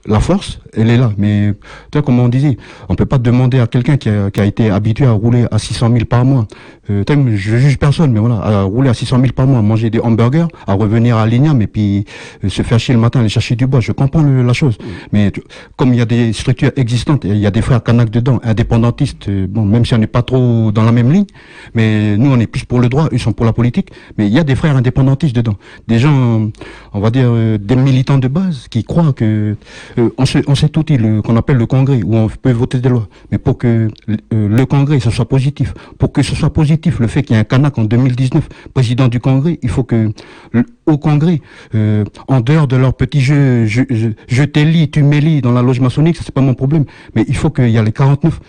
la force, elle est là. Mais comme on disait, on peut pas demander à quelqu'un qui a été habitué à rouler à 600 000 par mois. Je juge personne, mais voilà, à rouler à 600 000 par mois, à manger des hamburgers, à revenir à Lignam et puis se faire chier le matin, aller chercher du bois. Je comprends la chose. Mais comme il y a des structures existantes, il y a des frères Kanak dedans, indépendantistes, bon, même si on n'est pas trop dans la même ligne, mais nous on est plus pour le droit, ils sont pour la politique, mais il y a des frères indépendantistes dedans. Des gens, on va dire, des militants de base qui croient que on s'est outil qu'on appelle le Congrès, où on peut voter des lois. Mais pour que le Congrès, ce soit positif, pour que ce soit positif, le fait qu'il y ait un Kanak en 2019, président du Congrès, il faut que au Congrès, en dehors de leur petit jeu, je t'élis, tu m'élis dans la loge maçonnique, ça c'est pas mon problème, mais il faut qu'il y ait les 49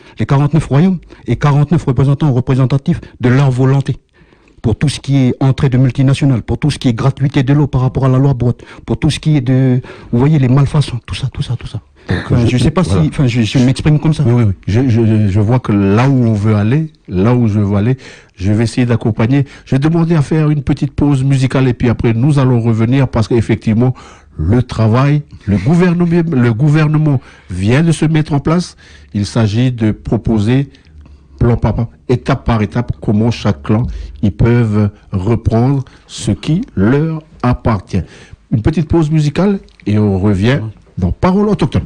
royaumes et 49 représentants représentatifs de leur volonté. Pour tout ce qui est entrée de multinationales, pour tout ce qui est gratuité de l'eau par rapport à la loi Brotte, pour tout ce qui est vous voyez, les malfaçons, tout ça. Enfin, je sais pas voilà. Si, enfin, je m'exprime comme ça. Oui. Je vois que là où on veut aller, là où je veux aller, je vais essayer d'accompagner. Je vais demander à faire une petite pause musicale et puis après nous allons revenir parce qu'effectivement, le travail, le gouvernement vient de se mettre en place. Il s'agit de proposer plan par plan, étape par étape, comment chaque clan, ils peuvent reprendre ce qui leur appartient. Une petite pause musicale et on revient dans Parole autochtone.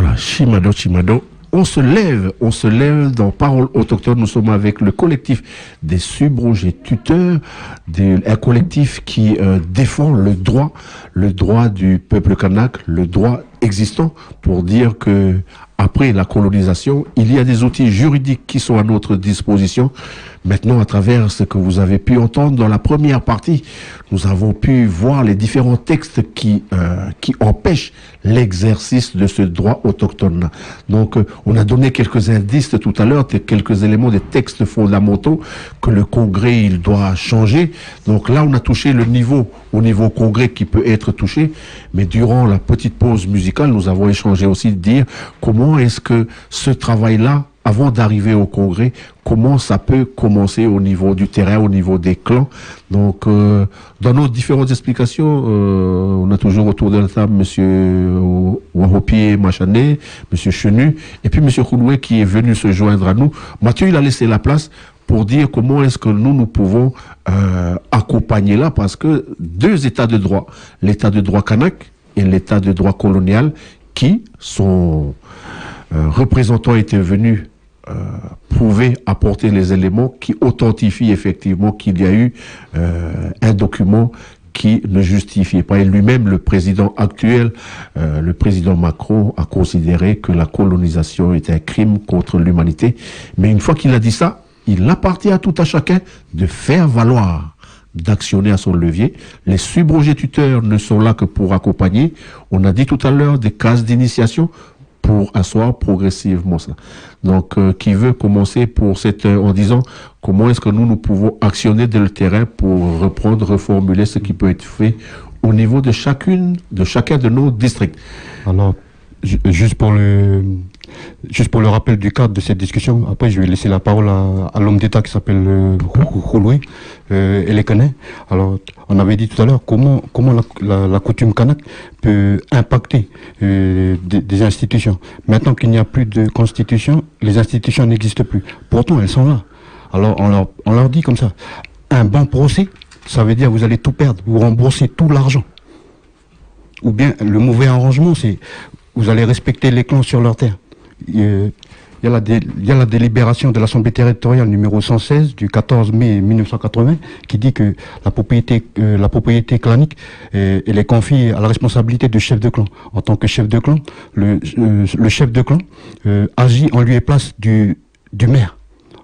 Voilà, Chimado, Chimado. On se lève dans Parole autochtone. Nous sommes avec le collectif des subrogés tuteurs, un collectif qui défend le droit du peuple kanak, le droit existant, pour dire que après la colonisation, il y a des outils juridiques qui sont à notre disposition. Maintenant, à travers ce que vous avez pu entendre dans la première partie, nous avons pu voir les différents textes qui empêchent l'exercice de ce droit autochtone. Donc, on a donné quelques indices tout à l'heure, quelques éléments des textes fondamentaux que le Congrès, il doit changer. Donc là, on a touché au niveau Congrès qui peut être touché. Mais durant la petite pause musicale, nous avons échangé aussi de dire comment est-ce que ce travail-là, avant d'arriver au Congrès, comment ça peut commencer au niveau du terrain, au niveau des clans. Donc, dans nos différentes explications, on a toujours autour de la table Monsieur Wahopié Machané, Monsieur Chenu, et puis Monsieur Khouloué qui est venu se joindre à nous. Mathieu, il a laissé la place pour dire comment est-ce que nous pouvons accompagner là, parce que deux états de droit, l'état de droit kanak et l'état de droit colonial, qui sont représentants étaient venus pouvaient apporter les éléments qui authentifient effectivement qu'il y a eu un document qui ne justifiait pas. Et lui-même, le président actuel, le président Macron, a considéré que la colonisation était un crime contre l'humanité. Mais une fois qu'il a dit ça, il appartient à tout à chacun de faire valoir, d'actionner à son levier. Les subrogés tuteurs ne sont là que pour accompagner. On a dit tout à l'heure des cases d'initiation pour asseoir progressivement ça. Donc, qui veut commencer pour en disant comment est-ce que nous pouvons actionner dès le terrain pour reformuler ce qui peut être fait au niveau de chacun de nos districts. Alors, juste pour le rappel du cadre de cette discussion, après je vais laisser la parole à l'homme d'État qui s'appelle Khouloué et les connaît. Alors, on avait dit tout à l'heure comment la coutume kanak peut impacter des institutions. Maintenant qu'il n'y a plus de constitution, les institutions n'existent plus. Pourtant, elles sont là. Alors, on leur dit comme ça, un bon procès, ça veut dire vous allez tout perdre, vous remboursez tout l'argent. Ou bien, le mauvais arrangement, c'est vous allez respecter les clans sur leur terre. Il y a la délibération de l'Assemblée territoriale numéro 116 du 14 mai 1980 qui dit que la propriété clanique elle est confiée à la responsabilité du chef de clan. En tant que chef de clan, le chef de clan agit en lieu et place du maire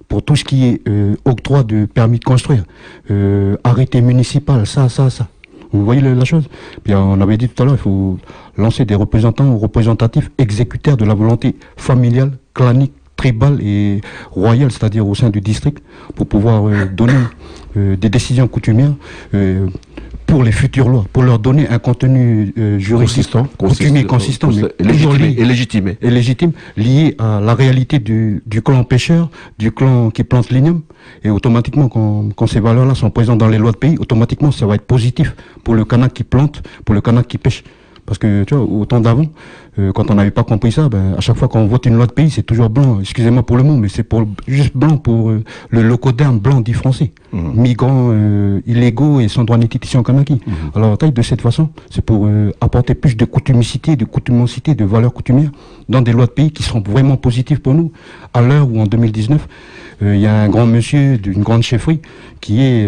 pour tout ce qui est octroi de permis de construire, arrêté municipal, ça. Vous voyez la chose? Puis on avait dit tout à l'heure, il faut lancer des représentants ou représentatifs exécuteurs de la volonté familiale, clanique, tribale et royale, c'est-à-dire au sein du district, pour pouvoir donner des décisions coutumières pour les futures lois, pour leur donner un contenu juridique consistant, et légitime, lié à la réalité du clan pêcheur, du clan qui plante l'igname. Et automatiquement, quand ces valeurs-là sont présentes dans les lois de pays, automatiquement, ça va être positif pour le kanak qui plante, pour le kanak qui pêche. Parce que, tu vois, au temps d'avant, quand on n'avait pas compris ça, à chaque fois qu'on vote une loi de pays, c'est toujours blanc. Excusez-moi pour le mot, mais c'est juste blanc pour le locoderme blanc dit français. Migrants illégaux et sans droit ni titre ici en Kanaki. Alors, de cette façon, c'est pour apporter plus de coutumicité, de valeurs coutumières dans des lois de pays qui seront vraiment positives pour nous. À l'heure où, en 2019, il y a un grand monsieur d'une grande chefferie qui est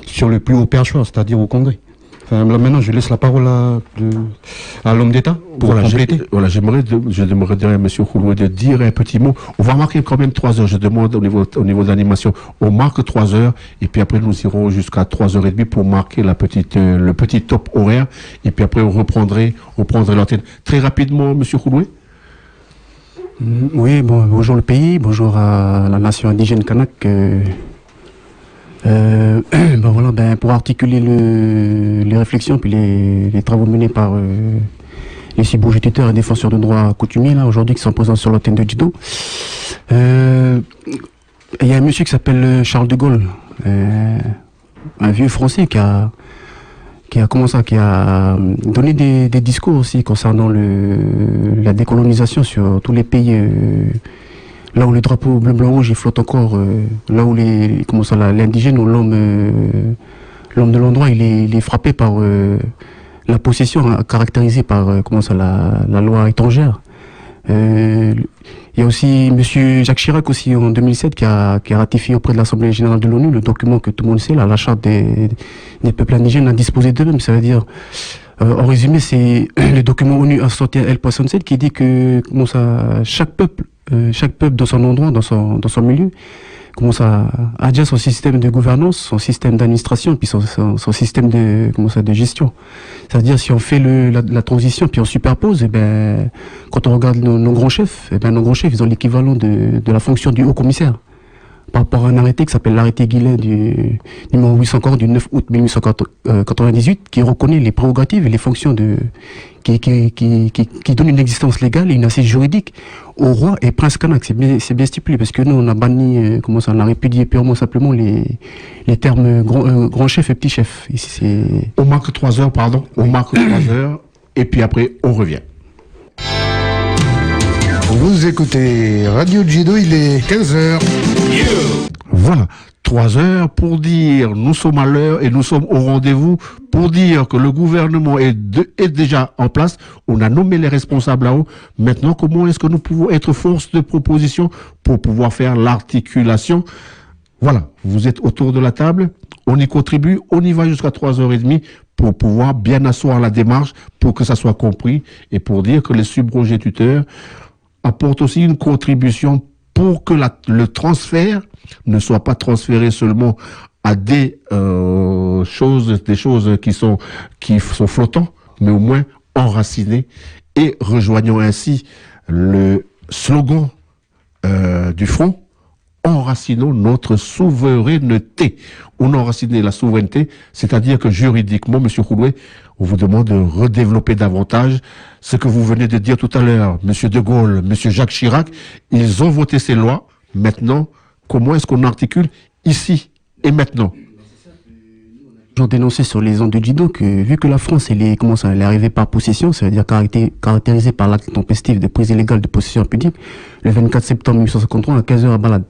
sur le plus haut perchoir, c'est-à-dire au Congrès. Là, maintenant, je laisse la parole à l'homme d'État pour compléter. Je demanderais à M. Khouloué de dire un petit mot. On va marquer quand même 3 heures. Je demande au niveau de l'animation. On marque 3 heures et puis après nous irons jusqu'à 3h30 pour marquer le petit top horaire et puis après on reprendrait l'antenne. Très rapidement, M. Khouloué. Oui, bonjour le pays, bonjour à la nation indigène kanak. Pour articuler les réflexions puis les travaux menés par les subrogés tuteurs et défenseurs de droits coutumiers là aujourd'hui qui sont présents sur l'antenne de Dido. Il y a un monsieur qui s'appelle Charles de Gaulle, un vieux français qui a donné des discours aussi concernant la décolonisation sur tous les pays. Là où le drapeau bleu, blanc, rouge il flotte encore, là où l'indigène ou l'homme de l'endroit il est frappé par la possession caractérisée par la loi étrangère. Il y a aussi M. Jacques Chirac aussi en 2007 qui a ratifié auprès de l'Assemblée générale de l'ONU le document que tout le monde sait, là, la charte des peuples indigènes à disposer d'eux-mêmes. Ça veut dire, en résumé, c'est le document ONU 161 L.67 qui dit que chaque peuple dans son endroit, dans son milieu, commence à déjà son système de gouvernance, son système d'administration, puis son système de gestion. C'est-à-dire, si on fait la transition, puis on superpose, quand on regarde nos grands chefs, nos grands chefs, ils ont l'équivalent de la fonction du haut commissaire. Par rapport à un arrêté qui s'appelle l'arrêté Guillet du numéro 840 du 9 août 1898, qui reconnaît les prérogatives et les fonctions qui donne une existence légale et une assise juridique au roi et prince kanak. C'est bien stipulé, parce que nous, on a banni, on a répudié purement simplement les termes grand chef et petit chef. Ici, c'est... On marque 3 heures, pardon. On marque 3 heures, et puis après, on revient. Vous écoutez Radio Jido, il est 15h. Voilà, 3 heures pour dire nous sommes à l'heure et nous sommes au rendez-vous pour dire que le gouvernement est déjà en place. On a nommé les responsables là-haut. Maintenant, comment est-ce que nous pouvons être force de proposition pour pouvoir faire l'articulation? Voilà, vous êtes autour de la table, on y contribue, on y va jusqu'à 3h30 pour pouvoir bien asseoir la démarche, pour que ça soit compris et pour dire que les subrogés-tuteurs apportent aussi une contribution pour que le transfert ne soit pas transféré seulement à des choses qui sont flottants, mais au moins enracinés, et rejoignant ainsi le slogan du front: enracinons notre souveraineté. On enracine la souveraineté, c'est-à-dire que juridiquement, M. Khouloué, on vous demande de redévelopper davantage ce que vous venez de dire tout à l'heure. M. De Gaulle, M. Jacques Chirac, ils ont voté ces lois. Maintenant, comment est-ce qu'on articule ici et maintenant? J'ai dénoncé sur les ondes de Jido que, vu que la France elle est arrivée par possession, ça veut dire caractérisée par l'acte tempestif de prise illégale de possession publique, le 24 septembre 1853 à 15h à Balade.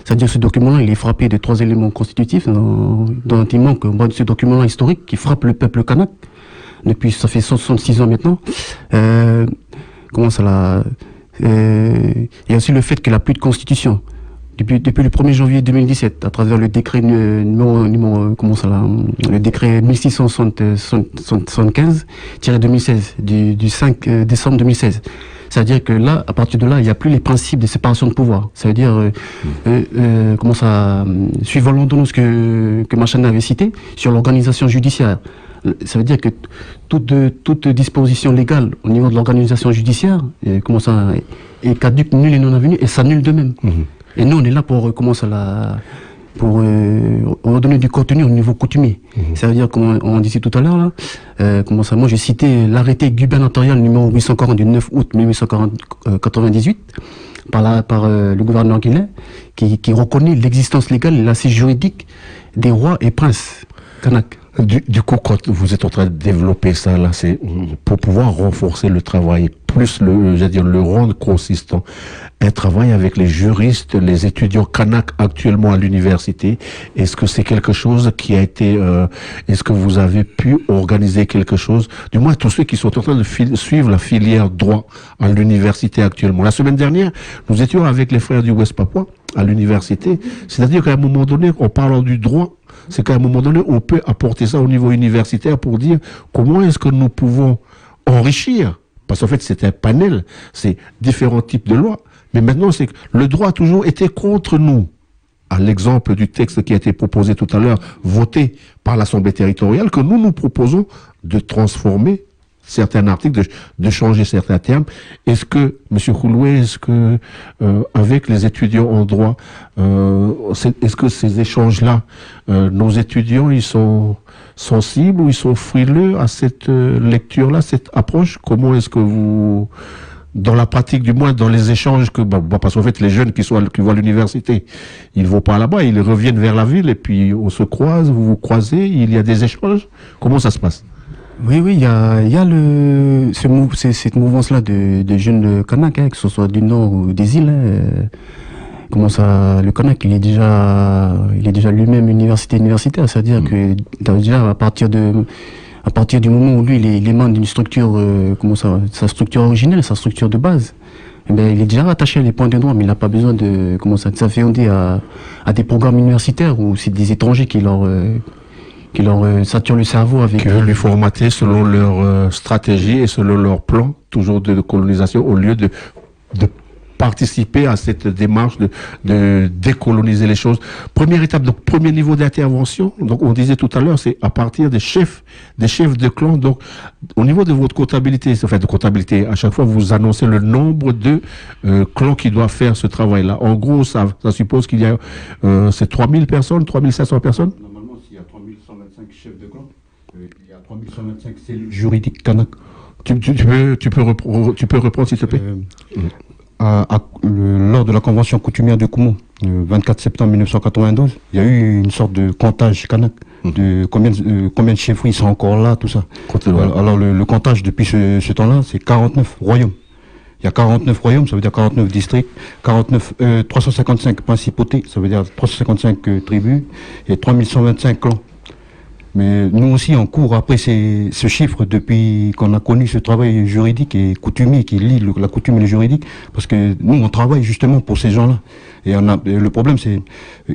C'est-à-dire que ce document-là, il est frappé de 3 éléments constitutifs, dont il manque ce document-là historique qui frappe le peuple kanak depuis, ça fait 166 ans maintenant. Il y a aussi le fait qu'il n'a plus de constitution. Depuis le 1er janvier 2017, à travers le décret le décret 1675-2016 du 5 décembre 2016. C'est-à-dire que là, à partir de là, il n'y a plus les principes de séparation de pouvoir. Ça veut dire, suivant l'ordonnance que Machana avait citée sur l'organisation judiciaire, ça veut dire que toute disposition légale au niveau de l'organisation judiciaire est caduque, nulle et non avenue, et s'annule de même. Et nous, on est là pour redonner du contenu au niveau coutumier. Ça veut dire, comme on disait tout à l'heure, là, moi j'ai cité l'arrêté gubernatorial numéro 840 du 9 août 1898 par le gouverneur Guillet, qui reconnaît l'existence légale et l'assise juridique des rois et princes kanak. Du coup, quand vous êtes en train de développer ça, là, c'est pour pouvoir renforcer le travail, plus le rendre consistant. Un travail avec les juristes, les étudiants kanak actuellement à l'université. Est-ce que c'est quelque chose qui a été, est-ce que vous avez pu organiser quelque chose? Du moins, tous ceux qui sont en train de suivre la filière droit à l'université actuellement. La semaine dernière, nous étions avec les frères du Ouest Papua à l'université. C'est-à-dire qu'à un moment donné, en parlant du droit, c'est qu'à un moment donné, on peut apporter ça au niveau universitaire pour dire comment est-ce que nous pouvons enrichir. Parce qu'en fait, c'est un panel, c'est différents types de lois. Mais maintenant, c'est que le droit a toujours été contre nous. À l'exemple du texte qui a été proposé tout à l'heure, voté par l'Assemblée territoriale, que nous proposons de transformer certains articles, de changer certains termes. Est-ce que, M. Khouloué, avec les étudiants en droit, est-ce que ces échanges-là, nos étudiants, ils sont sensibles ou ils sont frileux à cette lecture-là, cette approche? Comment est-ce que vous, dans la pratique du moins, dans les échanges parce qu'en fait, les jeunes qui vont à l'université, ils ne vont pas là-bas, ils reviennent vers la ville et puis on se croise, vous vous croisez, il y a des échanges. Comment ça se passe? Oui, il y a cette mouvance-là de jeunes Kanak, que ce soit du Nord ou des îles. Le Kanak, il est déjà lui-même universitaire, c'est-à-dire que déjà à partir du moment où lui, il est membre d'une structure, sa structure originelle, sa structure de base, eh ben, il est déjà rattaché à les points de droit, mais il n'a pas besoin de s'afféonder à des programmes universitaires où c'est des étrangers qui leur saturent le cerveau avec. Qui veulent lui formater selon leur stratégie et selon leur plan, toujours de colonisation, au lieu de participer à cette démarche de décoloniser les choses. Première étape, donc premier niveau d'intervention, donc on disait tout à l'heure, c'est à partir des chefs de clan. Donc au niveau de votre comptabilité, à chaque fois vous annoncez le nombre de clans qui doivent faire ce travail-là. En gros, ça suppose qu'il y a c'est 3000 personnes, 3500 personnes. Normalement, s'il y a 3125 chefs de clan, il y a 3125 cellules juridiques Kanak. Tu peux reprendre s'il te plaît. Lors de la convention coutumière de Koumou, le 24 septembre 1992, il y a eu une sorte de comptage kanak de combien de chefferies sont encore là, tout ça. Alors le comptage depuis ce temps-là, c'est 49 royaumes. Il y a 49 royaumes, ça veut dire 49 districts, 355 principautés, ça veut dire 355 tribus et 3125 clans. Mais nous aussi, on court après ce chiffre depuis qu'on a connu ce travail juridique et coutumier qui lie la coutume et le juridique, parce que nous, on travaille justement pour ces gens-là. Et le problème, c'est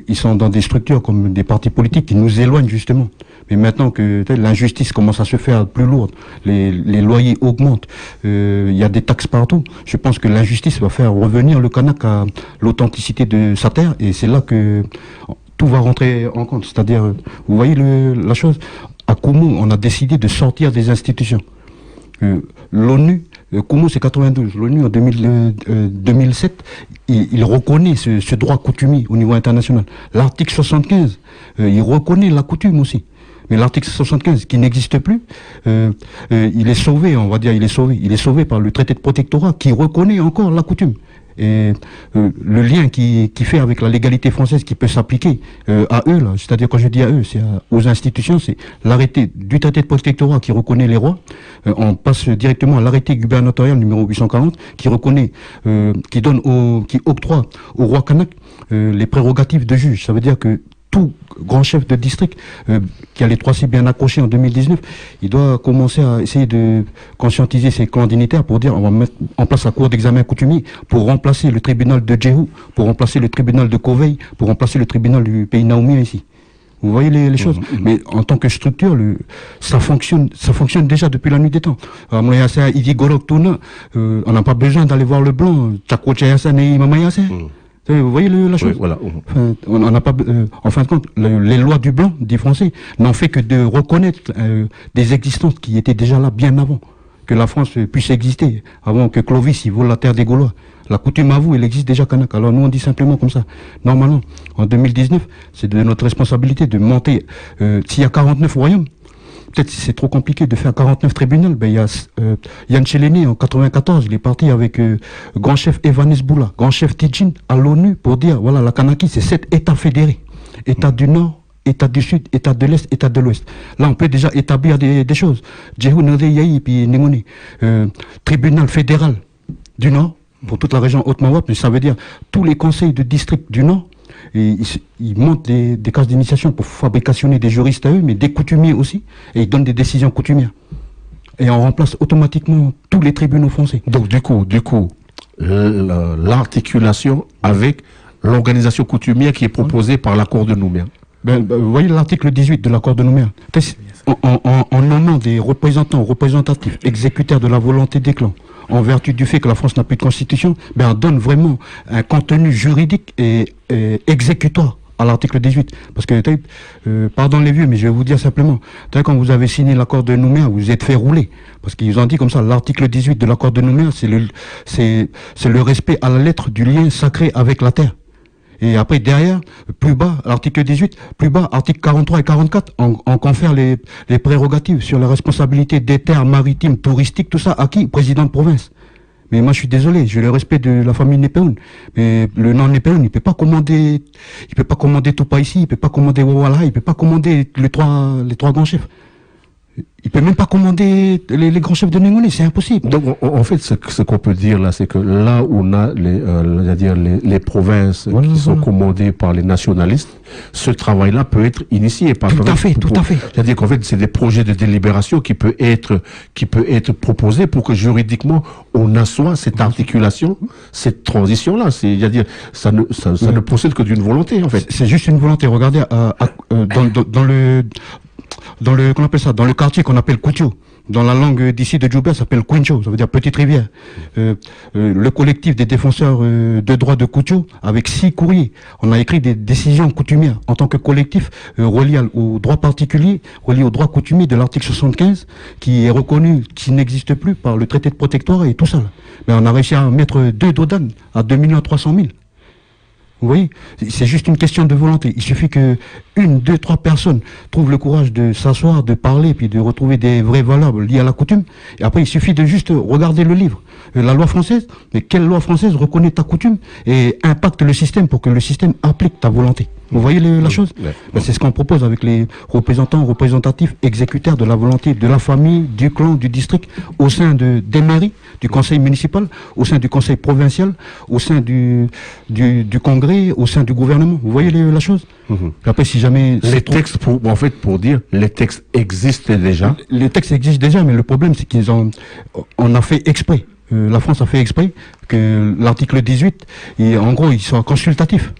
ils sont dans des structures comme des partis politiques qui nous éloignent justement. Mais maintenant que l'injustice commence à se faire plus lourde, les loyers augmentent, il y a des taxes partout, je pense que l'injustice va faire revenir le Kanak à l'authenticité de sa terre, et c'est là que tout va rentrer en compte. C'est-à-dire, vous voyez la chose, à Koumou, on a décidé de sortir des institutions. L'ONU, Koumou c'est 92, l'ONU en 2007, il reconnaît ce droit coutumier au niveau international. L'article 75, il reconnaît la coutume aussi. Mais l'article 75, qui n'existe plus, il est sauvé, on va dire, il est sauvé par le traité de protectorat qui reconnaît encore la coutume. Et le lien qui fait avec la légalité française qui peut s'appliquer à eux, là, c'est-à-dire quand je dis à eux, c'est aux institutions, c'est l'arrêté du traité de protectorat qui reconnaît les rois. On passe directement à l'arrêté gubernatorial numéro 840 qui reconnaît, qui octroie au roi kanak les prérogatives de juge. Ça veut dire que tout grand chef de district qui a les 3C bien accrochés en 2019, il doit commencer à essayer de conscientiser ses clans dignitaires pour dire on va mettre en place la cour d'examen coutumier pour remplacer le tribunal de Djehou, pour remplacer le tribunal de Koveï, pour remplacer le tribunal du pays Naomi ici. Vous voyez les choses. Mais en tant que structure, ça fonctionne déjà depuis la nuit des temps. On n'a pas besoin d'aller voir le blanc. Vous voyez la chose. Oui, voilà. On n'a pas, en fin de compte, les lois du blanc, des Français, n'ont fait que de reconnaître des existences qui étaient déjà là bien avant que la France puisse exister, avant que Clovis il vole la terre des Gaulois. La coutume à vous, elle existe déjà kanak. Alors nous on dit simplement comme ça. Normalement, en 2019, c'est de notre responsabilité de monter. S'il y a 49 royaumes, peut-être si c'est trop compliqué de faire 49 tribunaux, il y a Yann Chéléné en 94, il est parti avec grand chef Evanes Boula, grand chef Tidjin à l'ONU pour dire, voilà, la Kanaki, c'est 7 États fédérés. État du Nord, État du Sud, État de l'Est, État de l'Ouest. Là, on peut déjà établir des choses. Djehou Yahi, puis Ningoni. Tribunal fédéral du Nord, pour toute la région Haute-Mawap, mais ça veut dire tous les conseils de district du Nord. Et ils montent des cases d'initiation pour fabricationner des juristes à eux, mais des coutumiers aussi, et ils donnent des décisions coutumières. Et on remplace automatiquement tous les tribunaux français. Donc du coup, l'articulation avec l'organisation coutumière qui est proposée par l'accord de Nouméa. Vous voyez l'article 18 de l'accord de Nouméa. En nommant des représentants représentatifs, exécuteurs de la volonté des clans, en vertu du fait que la France n'a plus de constitution, on donne vraiment un contenu juridique et exécutoire à l'article 18. Parce que, pardon les vieux, mais je vais vous dire simplement, quand vous avez signé l'accord de Nouméa, vous êtes fait rouler. Parce qu'ils ont dit comme ça, l'article 18 de l'accord de Nouméa, c'est le respect à la lettre du lien sacré avec la terre. Et après, derrière, plus bas, l'article 18, plus bas, article 43 et 44, on confère les prérogatives sur la responsabilité des terres maritimes, touristiques, tout ça, à qui? Président de province. Mais moi, je suis désolé, j'ai le respect de la famille Népéoun. Mais le non-Népéoun, il peut pas commander Toupa ici, il peut pas commander Wawala, il peut pas commander les trois grands chefs. il peut même pas commander les grands chefs de Négoné, c'est impossible. Donc, en fait, ce qu'on peut dire là, c'est que là où on a les provinces qui sont commandées par les nationalistes, ce travail-là peut être initié. Tout à fait. C'est-à-dire qu'en fait, c'est des projets de délibération qui peut être proposé pour que juridiquement on assoie cette articulation, cette transition-là. C'est-à-dire, ça ne procède que d'une volonté, en fait. C'est juste une volonté. Regardez, dans le quartier qu'on appelle Koutio, dans la langue d'ici de Djoubert, ça s'appelle Quincho, ça veut dire petite rivière. Le collectif des défenseurs de droits de Koutio, avec 6 courriers, on a écrit des décisions coutumières en tant que collectif relié au droit particulier, relié au droit coutumier de l'article 75, qui est reconnu, qui n'existe plus par le traité de protectorat et tout ça. Mais on a réussi à mettre 2 dodanes à 2 300 000. Vous voyez, c'est juste une question de volonté. Il suffit que 1, 2, 3 personnes trouvent le courage de s'asseoir, de parler, puis de retrouver des vraies valeurs liées à la coutume. Et après, il suffit de juste regarder le livre. La loi française, mais quelle loi française reconnaît ta coutume et impacte le système pour que le système applique ta volonté? Vous voyez la chose? C'est ce qu'on propose avec les représentants représentatifs exécuteurs de la volonté de la famille, du clan, du district, au sein des mairies, du conseil municipal, au sein du conseil provincial, au sein du congrès, au sein du gouvernement. Vous voyez la chose? Après, si jamais... Les textes, pour dire, les textes existent déjà. Les textes existent déjà, mais le problème, c'est on a fait exprès. La France a fait exprès que l'article 18, en gros, il soit consultatif.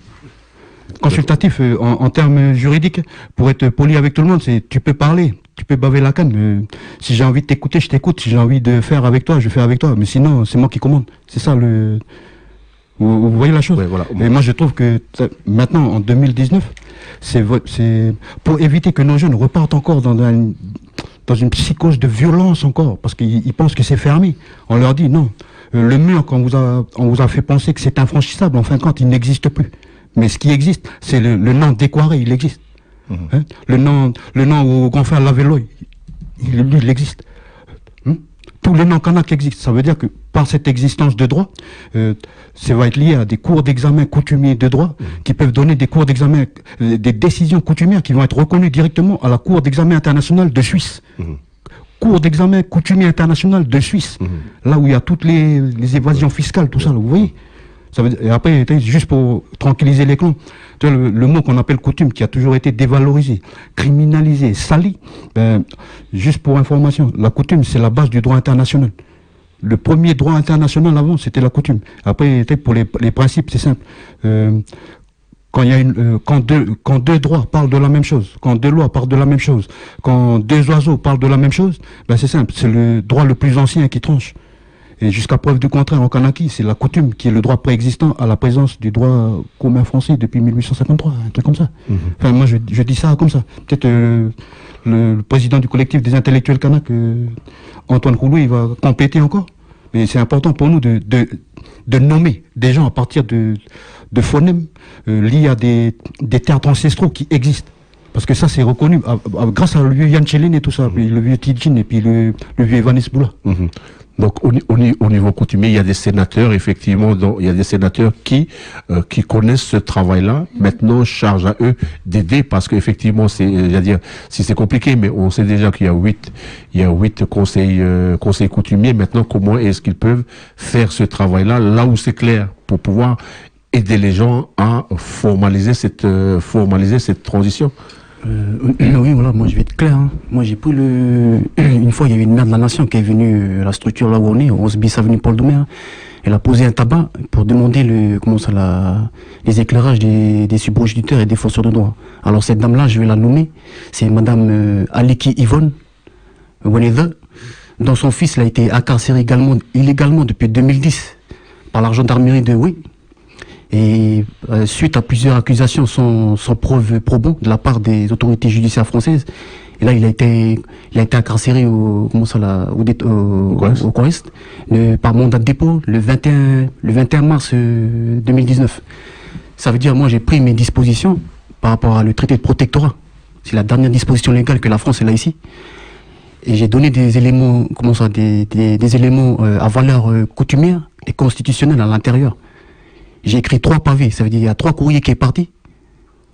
Consultatif en termes juridiques, pour être poli avec tout le monde, c'est tu peux parler, tu peux baver la canne. Si j'ai envie de t'écouter, je t'écoute. Si j'ai envie de faire avec toi, je fais avec toi. Mais sinon, c'est moi qui commande. C'est ça le... Vous voyez la chose? Voilà. Et moi, je trouve que maintenant, en 2019, c'est pour éviter que nos jeunes repartent encore dans une psychose de violence encore, parce qu'ils pensent que c'est fermé. On leur dit non. Le mur qu'on vous a fait penser que c'est infranchissable, en fin de compte, il n'existe plus. Mais ce qui existe, c'est le nom décoiré, il existe. Hein? Le nom au grand frère Lavelloy, il existe. Tous les noms kanak existent. Ça veut dire que par cette existence de droit, ça va être lié à des cours d'examen coutumiers de droit qui peuvent donner des cours d'examen, des décisions coutumières qui vont être reconnues directement à la Cour d'examen internationale de Suisse. Cour d'examen coutumier international de Suisse. Là où il y a toutes les évasions fiscales, tout ça, là, vous voyez? Ça veut dire, et après, juste pour tranquilliser les clans, tu vois, le mot qu'on appelle coutume, qui a toujours été dévalorisé, criminalisé, sali, juste pour information, la coutume, c'est la base du droit international. Le premier droit international avant, c'était la coutume. Après, pour les principes, c'est simple. Quand deux droits parlent de la même chose, quand deux lois parlent de la même chose, quand deux oiseaux parlent de la même chose, c'est simple, c'est le droit le plus ancien qui tranche. Et jusqu'à preuve du contraire, en Kanaki, c'est la coutume qui est le droit préexistant à la présence du droit commun français depuis 1853, un truc comme ça. Enfin, moi, je dis ça comme ça. Peut-être le président du collectif des intellectuels kanak, Antoine Koulou, il va compléter encore. Mais c'est important pour nous de nommer des gens à partir de phonèmes liés à des termes ancestraux qui existent. Parce que ça, c'est reconnu grâce à le vieux Yann Chelin et tout ça, puis le vieux Tidjin et puis le vieux Evanes Boula. Donc au niveau coutumier, il y a des sénateurs, effectivement, il y a des sénateurs qui connaissent ce travail-là. Maintenant, charge à eux d'aider parce qu'effectivement, c'est-à-dire, si c'est compliqué, mais on sait déjà qu'il y a 8 conseils coutumiers. Maintenant, comment est-ce qu'ils peuvent faire ce travail-là, là où c'est clair, pour pouvoir aider les gens à formaliser cette transition? Oui, voilà, moi je vais être clair. Hein. Moi j'ai pris une fois, il y avait une mère de la nation qui est venue à la structure là où on est, 11 bis avenue Paul Doumer. Hein. Elle a posé un tabac pour demander les éclairages des subprogéniteurs et des défenseurs de droit. Alors cette dame-là, je vais la nommer, c'est madame Aliki Yvonne Weneda, dont son fils a été incarcéré illégalement depuis 2010 par la gendarmerie de Oui. Et suite à plusieurs accusations sans preuve probante de la part des autorités judiciaires françaises, et là il a été incarcéré au Correst par mandat de dépôt le 21 mars 2019. Ça veut dire moi j'ai pris mes dispositions par rapport à le traité de protectorat. C'est la dernière disposition légale que la France elle a ici. Et j'ai donné des éléments, des éléments à valeur coutumière et constitutionnelle à l'intérieur. J'ai écrit 3 pavés, ça veut dire qu'il y a 3 courriers qui est parti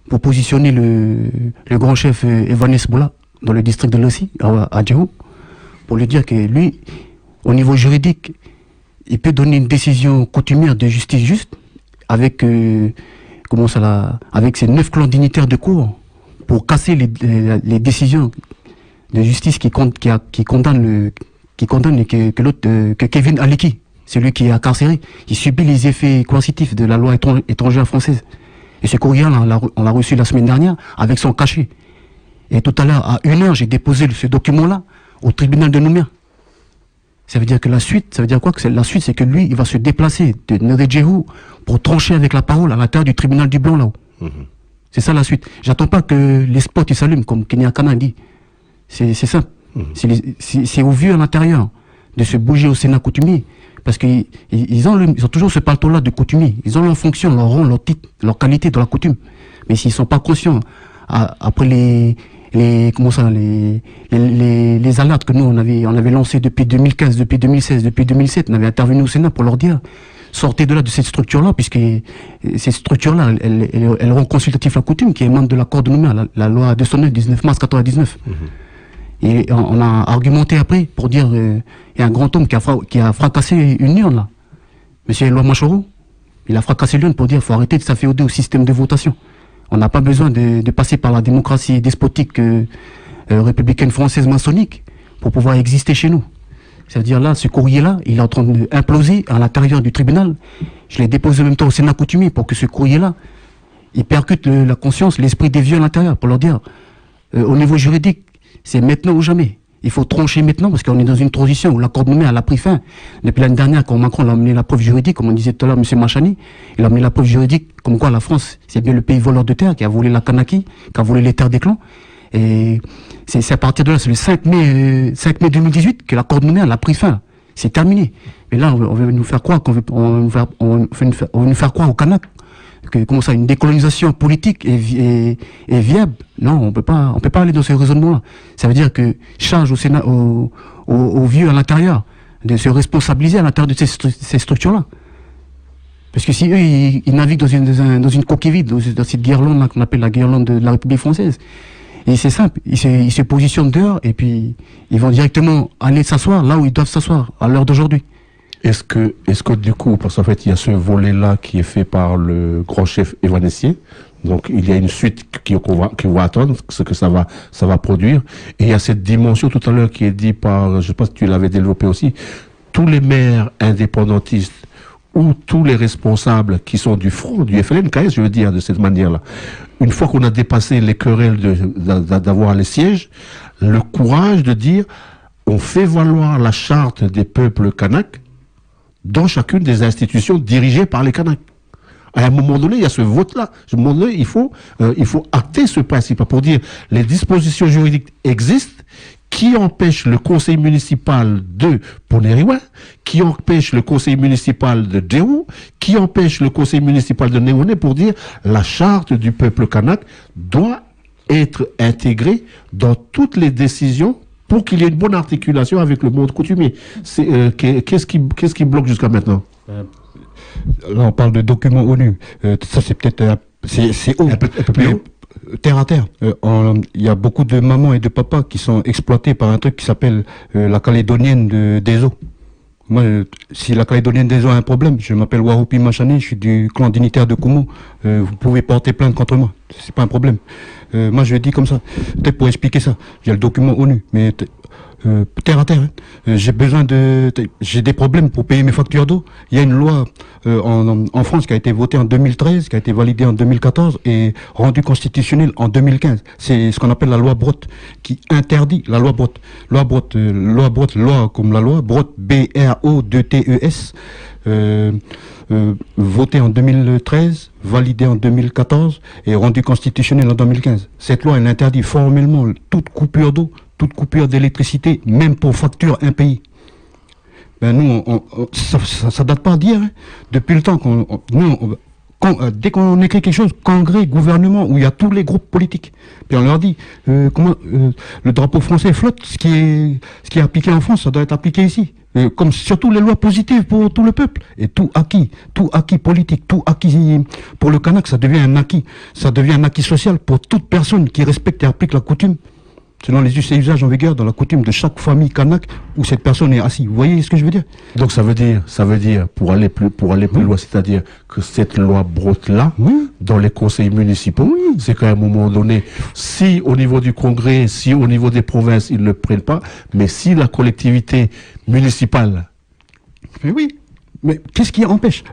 pour positionner le grand chef Evanes Boula dans le district de Lossi, à Djehou, pour lui dire que lui, au niveau juridique, il peut donner une décision coutumière de justice juste avec, avec ses 9 clans dignitaires de cour pour casser les décisions de justice qui condamnent que Kevin Aleki, celui qui est incarcéré, il subit les effets coercitifs de la loi étrangère française. Et ce courrier-là, on l'a reçu la semaine dernière avec son cachet. Et tout à l'heure, à 1h, j'ai déposé ce document-là au tribunal de Nouméa. Ça veut dire que la suite, la suite, c'est que lui, il va se déplacer de Néredjehou pour trancher avec la parole à l'intérieur du tribunal du Blanc, là-haut. C'est ça la suite. J'attends pas que les spots ils s'allument, comme Kenya Kana dit. C'est ça. C'est au vu à l'intérieur de se bouger au Sénat coutumier. Parce qu'ils ont toujours ce paletot-là de coutumier. Ils ont leur fonction, leur rang, leur titre, leur qualité dans la coutume. Mais s'ils sont pas conscients, après les alertes que nous on avait lancées depuis 2015, depuis 2016, depuis 2007, on avait intervenu au Sénat pour leur dire sortez de cette structure-là, puisque ces structures-là, elles rendent consultatif la coutume qui émane de l'accord de Nouméa, la loi 209, 19 mars 99. Et on a argumenté après pour dire il y a un grand homme qui a fracassé une urne là. Monsieur Eloi Machoro, il a fracassé l'urne pour dire qu'il faut arrêter de s'afféoder au système de votation. On n'a pas besoin de passer par la démocratie despotique républicaine française maçonnique pour pouvoir exister chez nous. C'est-à-dire là, ce courrier-là, il est en train d'imploser à l'intérieur du tribunal. Je l'ai déposé en même temps au Sénat coutumier pour que ce courrier-là, il percute la conscience, l'esprit des vieux à l'intérieur, pour leur dire, au niveau juridique, c'est maintenant ou jamais. Il faut trancher maintenant parce qu'on est dans une transition où l'accord de Nouméa a pris fin. Depuis l'année dernière, quand Macron a amené la preuve juridique, comme on disait tout à l'heure, M. Machani, il a amené la preuve juridique comme quoi la France, c'est bien le pays voleur de terre qui a volé la Kanaki, qui a volé les terres des clans. Et c'est à partir de là, c'est le 5 mai 2018 que l'accord de Nouméa a pris fin. C'est terminé. Mais là, on veut nous faire croire on veut nous faire croire aux Kanaks que comment ça, une décolonisation politique est viable. Non, on peut pas aller dans ce raisonnement-là. Ça veut dire que charge au Sénat, aux vieux à l'intérieur, de se responsabiliser à l'intérieur de ces structures-là. Parce que si eux, ils naviguent dans une coquille vide, dans cette guirlande-là qu'on appelle la guirlande de la République française. Et c'est simple, ils se positionnent dehors et puis ils vont directement aller s'asseoir là où ils doivent s'asseoir, à l'heure d'aujourd'hui. Est-ce que du coup, parce qu'en fait, il y a ce volet-là qui est fait par le grand chef Evanessier, donc il y a une suite qu'on va attendre, ce que ça va produire, et il y a cette dimension tout à l'heure qui est dit par, je sais pas si tu l'avais développé aussi, tous les maires indépendantistes ou tous les responsables qui sont du front, du FLN-KS, je veux dire, de cette manière-là, une fois qu'on a dépassé les querelles d'avoir les sièges, le courage de dire, on fait valoir la charte des peuples kanaks dans chacune des institutions dirigées par les Kanaks. À un moment donné, il y a ce vote-là. À un moment donné, il faut acter ce principe pour dire les dispositions juridiques existent qui empêchent le conseil municipal de Poneriwa, qui empêchent le conseil municipal de Djehou, qui empêchent le conseil municipal de Néoné pour dire la charte du peuple kanak doit être intégrée dans toutes les décisions pour qu'il y ait une bonne articulation avec le monde coutumier. Qu'est-ce qui bloque jusqu'à maintenant? Là, on parle de documents ONU. Ça, c'est peut-être... c'est haut. Un peu plus haut. Terre à terre. Il y a beaucoup de mamans et de papas qui sont exploités par un truc qui s'appelle la Calédonienne des eaux. Moi, si la Calédonienne des eaux a un problème, je m'appelle Waroupi Machani, je suis du clan dignitaire de Koumou. Vous pouvez porter plainte contre moi. C'est pas un problème. Moi, je dis comme ça. Peut-être pour expliquer ça. Il y a le document ONU, mais terre à terre. J'ai des problèmes pour payer mes factures d'eau. Il y a une loi en France qui a été votée en 2013, qui a été validée en 2014 et rendue constitutionnelle en 2015. C'est ce qu'on appelle la loi Brotte, qui interdit la loi Brotte. Loi comme la loi Brotte, B-R-O-2-T-E-S. Votée en 2013, validée en 2014 et rendue constitutionnelle en 2015. Cette loi, elle interdit formellement toute coupure d'eau, toute coupure d'électricité, même pour facture impayée. Ben nous, ça date pas d'hier. Hein. Depuis le temps dès qu'on écrit quelque chose, congrès, gouvernement, où il y a tous les groupes politiques, puis on leur dit le drapeau français flotte, ce qui est appliqué en France, ça doit être appliqué ici. Comme surtout les lois positives pour tout le peuple. Et tout acquis politique, tout acquis pour le Kanak, ça devient un acquis social pour toute personne qui respecte et applique la coutume selon les us et usages en vigueur dans la coutume de chaque famille kanak où cette personne est assise. Vous voyez ce que je veux dire? Donc ça veut dire, pour aller plus loin, c'est-à-dire que cette loi Brotte-là, dans les conseils municipaux, c'est qu'à un moment donné, si au niveau du Congrès, si au niveau des provinces, ils ne le prennent pas, mais si la collectivité municipale... Mais oui. Mais qu'est-ce qui empêche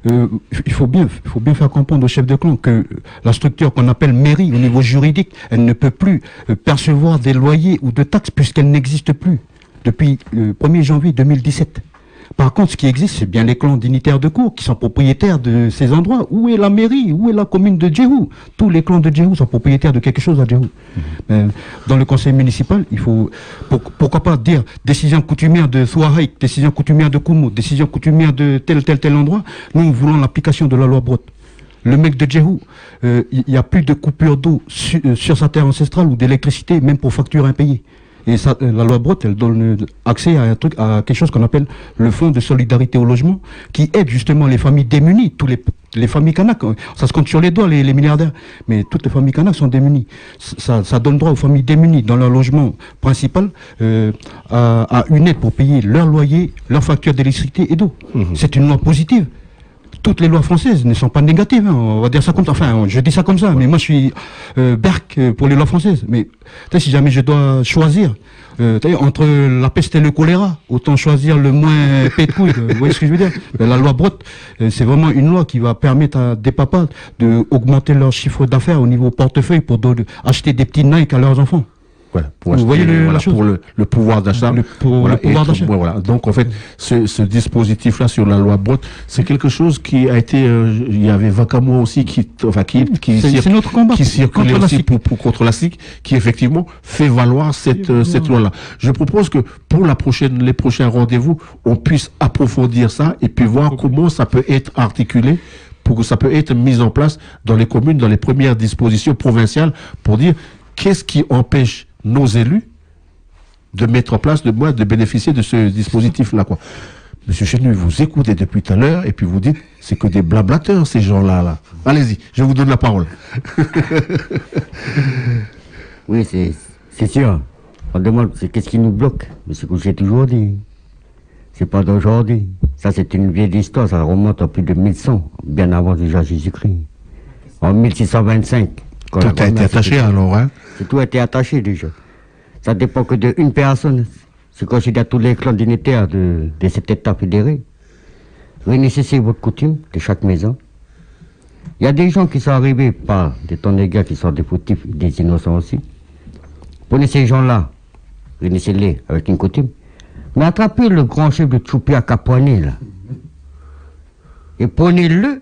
il faut bien faire comprendre aux chefs de clan que la structure qu'on appelle mairie au niveau juridique, elle ne peut plus percevoir des loyers ou de taxes puisqu'elle n'existe plus depuis le 1er janvier 2017. Par contre, ce qui existe, c'est bien les clans dignitaires de cour qui sont propriétaires de ces endroits. Où est la mairie? Où est la commune de Djehou? Tous les clans de Djehou sont propriétaires de quelque chose à Djehou. Dans le conseil municipal, il faut, pourquoi pas dire décision coutumière de Souahaïk, décision coutumière de Koumou, décision coutumière de tel endroit. Nous voulons l'application de la loi Brotte. Le mec de Djehou, il n'y a plus de coupure d'eau sur sa terre ancestrale ou d'électricité, même pour facture impayée. Et ça, la loi Brotte, elle donne accès à à quelque chose qu'on appelle le fonds de solidarité au logement, qui aide justement les familles démunies, les familles kanak. Ça se compte sur les doigts, les milliardaires. Mais toutes les familles kanak sont démunies. Ça donne droit aux familles démunies dans leur logement principal à une aide pour payer leur loyer, leur facture d'électricité et d'eau. C'est une loi positive. Toutes les lois françaises ne sont pas négatives, hein. On va dire ça comme ça. Enfin, je dis ça comme ça, mais moi je suis berk pour les lois françaises. Mais si jamais je dois choisir entre la peste et le choléra, autant choisir le moins pétouille. Vous voyez ce que je veux dire? La loi Brotte, c'est vraiment une loi qui va permettre à des papas d'augmenter leur chiffre d'affaires au niveau portefeuille pour acheter des petits Nike à leurs enfants. Voilà, pour vous voyez la chose, pour le pouvoir d'achat. Le pouvoir d'achat. Voilà. Donc en fait, ce dispositif-là sur la loi Brotte, c'est quelque chose qui a été, il y avait Vacamo aussi qui c'est notre combat qui circulait aussi contre la SIC, qui effectivement fait valoir cette loi-là. Je propose que pour les prochains rendez-vous, on puisse approfondir ça et puis voir comment ça peut être articulé, pour que ça peut être mis en place dans les communes, dans les premières dispositions provinciales, pour dire qu'est-ce qui empêche nos élus de mettre en place, de bénéficier de ce dispositif-là, quoi. Monsieur Chenu, vous écoutez depuis tout à l'heure et puis vous dites, c'est que des blablateurs, ces gens-là, là. Allez-y, je vous donne la parole. Oui, c'est sûr. On demande, qu'est-ce qui nous bloque? Mais c'est ce que j'ai toujours dit. C'est pas d'aujourd'hui. Ça, c'est une vieille histoire, ça remonte à plus de 1100, bien avant déjà Jésus-Christ. En 1625. Tout a été attaché alors, hein? Tout a été attaché déjà. Ça dépend que d'une personne. C'est considéré tous les clans dignitaires de cet État fédéré. Réunissez votre coutume de chaque maison. Il y a des gens qui sont arrivés par des tonnégas qui sont des fautifs, des innocents aussi. Prenez ces gens-là, réunissez-les avec une coutume. Mais attrapez le grand chef de Tchoupia Capoiné, là. Et prenez-le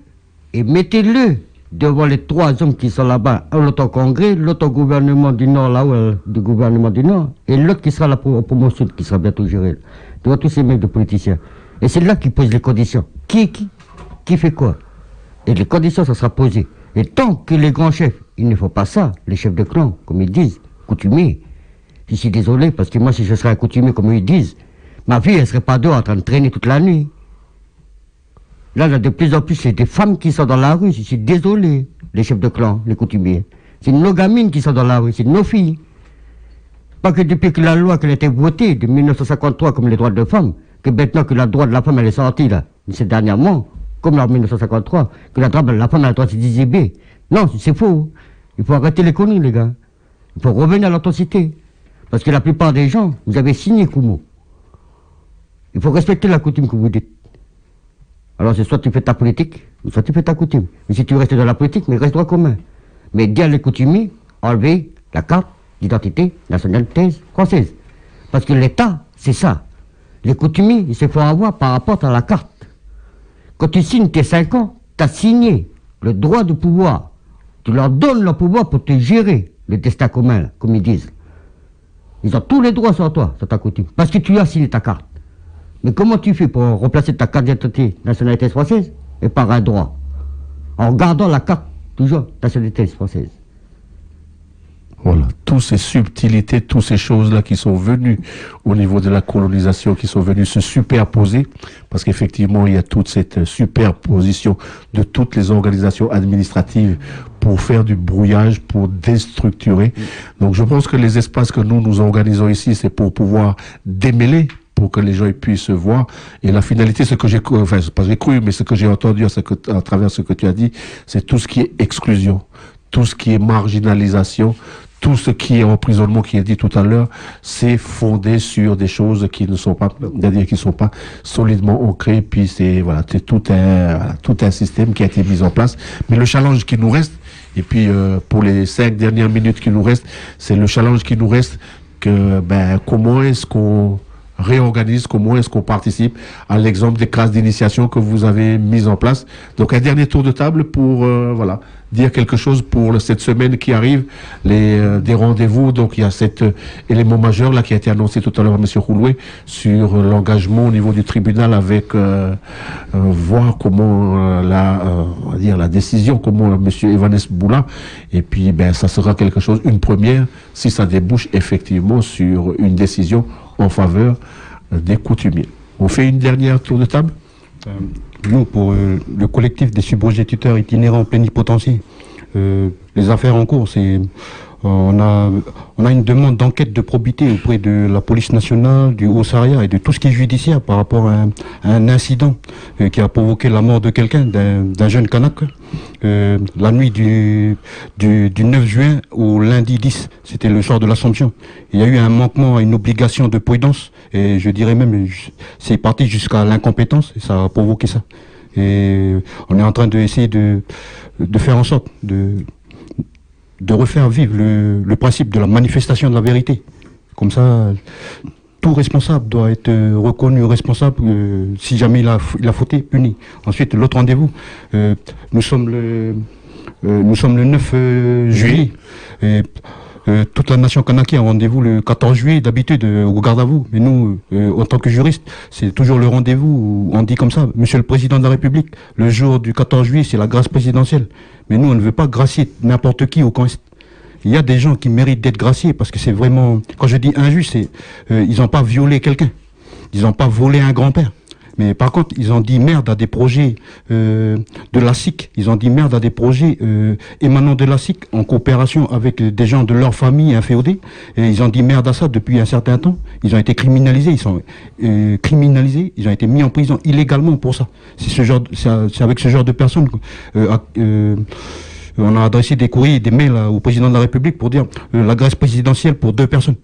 et mettez-le devant les trois hommes qui sont là-bas, l'autre congrès, l'autre gouvernement du Nord, là-haut, du gouvernement du Nord, et l'autre qui sera la promotion, qui sera bientôt gérée, devant tous ces mecs de politiciens. Et c'est là qu'ils posent les conditions. Qui fait quoi? Et les conditions, ça sera posé. Et tant que les grands chefs, ils ne font pas ça, les chefs de clan, comme ils disent, coutumiers, je suis désolé, parce que moi, si je serais un coutumier, comme ils disent, ma fille, elle serait pas dehors en train de traîner toute la nuit. Là, de plus en plus, c'est des femmes qui sont dans la rue. Je suis désolé, les chefs de clan, les coutumiers. C'est nos gamines qui sont dans la rue, c'est nos filles. Pas que depuis que la loi qui a été votée de 1953 comme les droits de femmes, que maintenant que le droit de la femme elle est sortie là, c'est dernièrement, comme en 1953, que la femme elle a le droit de se déshabiller. Non, c'est faux. Il faut arrêter les conneries, les gars. Il faut revenir à l'authenticité. Parce que la plupart des gens, vous avez signé Koumou. Il faut respecter la coutume que vous dites. Alors c'est soit tu fais ta politique, soit tu fais ta coutume. Mais si tu restes dans la politique, mais reste droit commun. Mais dire les coutumiers, enlever la carte d'identité nationalité française. Parce que l'État, c'est ça. Les coutumiers, il se faut avoir par rapport à la carte. Quand tu signes tes 5 ans, tu as signé le droit de pouvoir. Tu leur donnes le pouvoir pour te gérer le destin commun, là, comme ils disent. Ils ont tous les droits sur toi, sur ta coutume. Parce que tu as signé ta carte. Mais comment tu fais pour remplacer ta carte d'identité nationalité française et par un droit? En gardant la carte, toujours, nationalité française. Voilà, toutes ces subtilités, toutes ces choses-là qui sont venues au niveau de la colonisation, qui sont venues se superposer, parce qu'effectivement, il y a toute cette superposition de toutes les organisations administratives pour faire du brouillage, pour déstructurer. Donc je pense que les espaces que nous organisons ici, c'est pour pouvoir démêler, pour que les gens puissent voir. Et la finalité, ce que j'ai cru, enfin, c'est pas j'ai cru, mais ce que j'ai entendu à travers ce que tu as dit, c'est tout ce qui est exclusion, tout ce qui est marginalisation, tout ce qui est emprisonnement qui est dit tout à l'heure, c'est fondé sur des choses qui ne sont pas, c'est-à-dire qui ne sont pas solidement ancrées. Puis c'est tout un système qui a été mis en place. Mais le challenge qui nous reste, et puis pour les 5 dernières minutes qui nous restent, c'est le challenge qui nous reste que comment est-ce qu'on réorganise, comment est-ce qu'on participe à l'exemple des classes d'initiation que vous avez mises en place. Donc un dernier tour de table pour dire quelque chose pour cette semaine qui arrive, des rendez-vous. Donc il y a cet élément majeur là qui a été annoncé tout à l'heure à M. Rouloué sur l'engagement au niveau du tribunal avec voir comment on va dire la décision, comment M. Evanes Boula, et puis ça sera quelque chose, une première, si ça débouche effectivement sur une décision en faveur des coutumiers. On fait une dernière tour de table. Nous, pour le collectif des subrogé-tuteurs itinérants plénipotentiaires, les affaires en cours, on a une demande d'enquête de probité auprès de la police nationale, du Haut-Saria et de tout ce qui est judiciaire par rapport à un incident qui a provoqué la mort de quelqu'un, d'un jeune Kanak, la nuit du 9 juin au lundi 10. C'était le soir de l'Assomption. Il y a eu un manquement à une obligation de prudence, et je dirais même, c'est parti jusqu'à l'incompétence, et ça a provoqué ça. Et on est en train d'essayer de faire en sorte de refaire vivre le principe de la manifestation de la vérité. Comme ça, tout responsable doit être reconnu responsable, si jamais il a fauté, puni. Ensuite, l'autre rendez-vous, nous sommes le 9 juillet. Et, toute la nation kanaki a rendez-vous le 14 juillet d'habitude au garde à vous. Mais nous, en tant que juristes, c'est toujours le rendez-vous où on dit comme ça, Monsieur le Président de la République, le jour du 14 juillet, c'est la grâce présidentielle. Mais nous, on ne veut pas gracier n'importe qui au camp est. Il y a des gens qui méritent d'être graciés parce que c'est vraiment, quand je dis injuste, c'est ils n'ont pas violé quelqu'un, ils n'ont pas volé un grand-père. Mais par contre, ils ont dit merde à des projets de la SIC, ils ont dit merde à des projets émanant de la SIC en coopération avec des gens de leur famille inféodés. Et ils ont dit merde à ça depuis un certain temps. Ils ont été criminalisés, ils sont criminalisés, ils ont été mis en prison illégalement pour ça. C'est avec ce genre de personnes. On a adressé des courriers, des mails au président de la République pour dire la grâce présidentielle pour 2 personnes.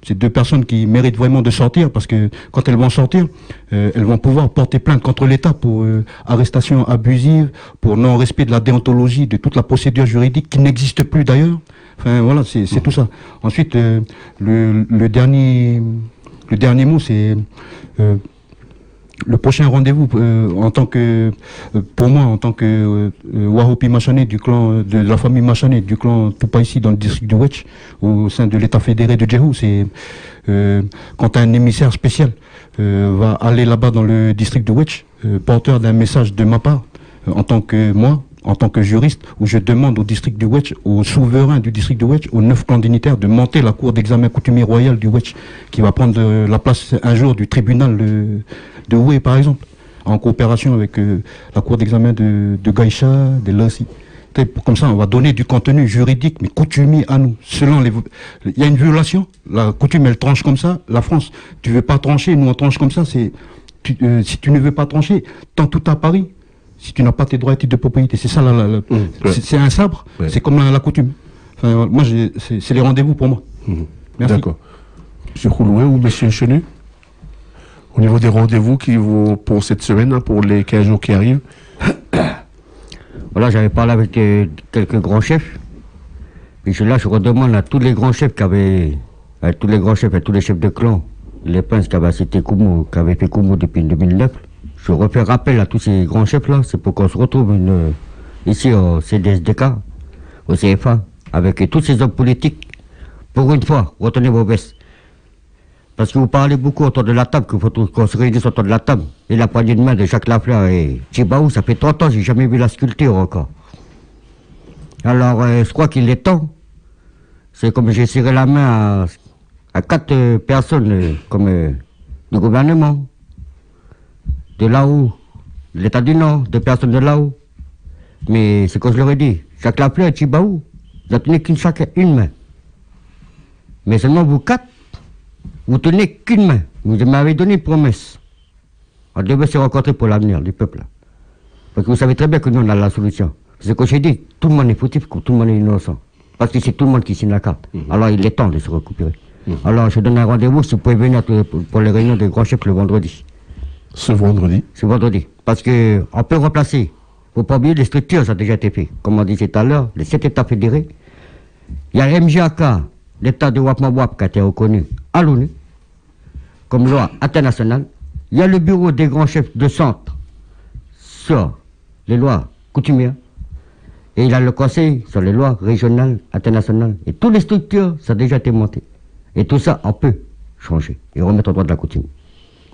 C'est 2 personnes qui méritent vraiment de sortir parce que quand elles vont sortir, elles vont pouvoir porter plainte contre l'État pour arrestation abusive, pour non-respect de la déontologie, de toute la procédure juridique qui n'existe plus d'ailleurs. Enfin voilà, c'est tout ça. Ensuite, le dernier mot, c'est le prochain rendez-vous en tant que pour moi en tant que Wahopi Machané du clan de la famille Machané du clan Tupaïsi dans le district du Wetch au sein de l'État fédéré de Djehou, c'est quand un émissaire spécial va aller là-bas dans le district du Wetch porteur d'un message de ma part en tant que juriste, où je demande au district du Wetch, au souverain du district du Wetch, aux 9 clans dignitaires de monter la cour d'examen coutumier royal du Wetch, qui va prendre la place un jour du tribunal de Oué, par exemple, en coopération avec la cour d'examen de Gaïcha, de Lassi. Comme ça, on va donner du contenu juridique, mais coutumier à nous. Il y a une violation, la coutume, elle tranche comme ça. La France, tu veux pas trancher, nous on tranche comme ça. Si tu ne veux pas trancher, tends tout à Paris. Si tu n'as pas tes droits et titres de propriété, c'est ça, c'est un sabre, c'est comme la coutume. Enfin, moi, c'est les rendez-vous pour moi. Merci. D'accord. M. Khouloué ou M. Chenu, au niveau des rendez-vous qui vont pour cette semaine, hein, pour les 15 jours qui arrivent. Voilà, j'avais parlé avec quelques grands chefs. Puis là, je redemande à tous les grands chefs à tous les chefs de clan, les princes qui avaient cité Koumou, qui avaient fait Koumou depuis 2009. Je refais rappel à tous ces grands chefs-là, c'est pour qu'on se retrouve ici au CDSDK, au CFA, avec tous ces hommes politiques. Pour une fois, retenez vos vestes. Parce que vous parlez beaucoup autour de la table, qu'il faut qu'on se réunisse autour de la table. Et la poignée de main de Jacques Lafleur et Tchibaou, ça fait 30 ans, j'ai jamais vu la sculpture encore. Alors, je crois qu'il est temps. C'est comme j'ai serré la main à 4 personnes, comme du gouvernement. De là-haut, l'État du Nord, 2 personnes de là-haut. Mais c'est comme je leur ai dit, chaque la fleur, Tibaou, vous ne tenez qu'une main. Mais seulement vous quatre, vous tenez qu'une main. Vous m'avez donné une promesse. On devait se rencontrer pour l'avenir du peuple. Parce que vous savez très bien que nous, on a la solution. C'est ce que j'ai dit, tout le monde est fautif, tout le monde est innocent. Parce que c'est tout le monde qui signe la carte. Alors il est temps de se récupérer. Alors je donne un rendez-vous, si vous pouvez venir pour les réunions des grands chefs le vendredi. Ce vendredi? Ce vendredi. Parce qu'on peut remplacer. Il ne faut pas oublier les structures, ça a déjà été fait. Comme on disait tout à l'heure, les 7 États fédérés. Il y a MJAK, l'État de Wapmawap qui a été reconnu à l'ONU comme loi internationale. Il y a le bureau des grands chefs de centre sur les lois coutumières. Et il y a le conseil sur les lois régionales, internationales. Et toutes les structures, ça a déjà été monté. Et tout ça, on peut changer et remettre en droit de la coutume.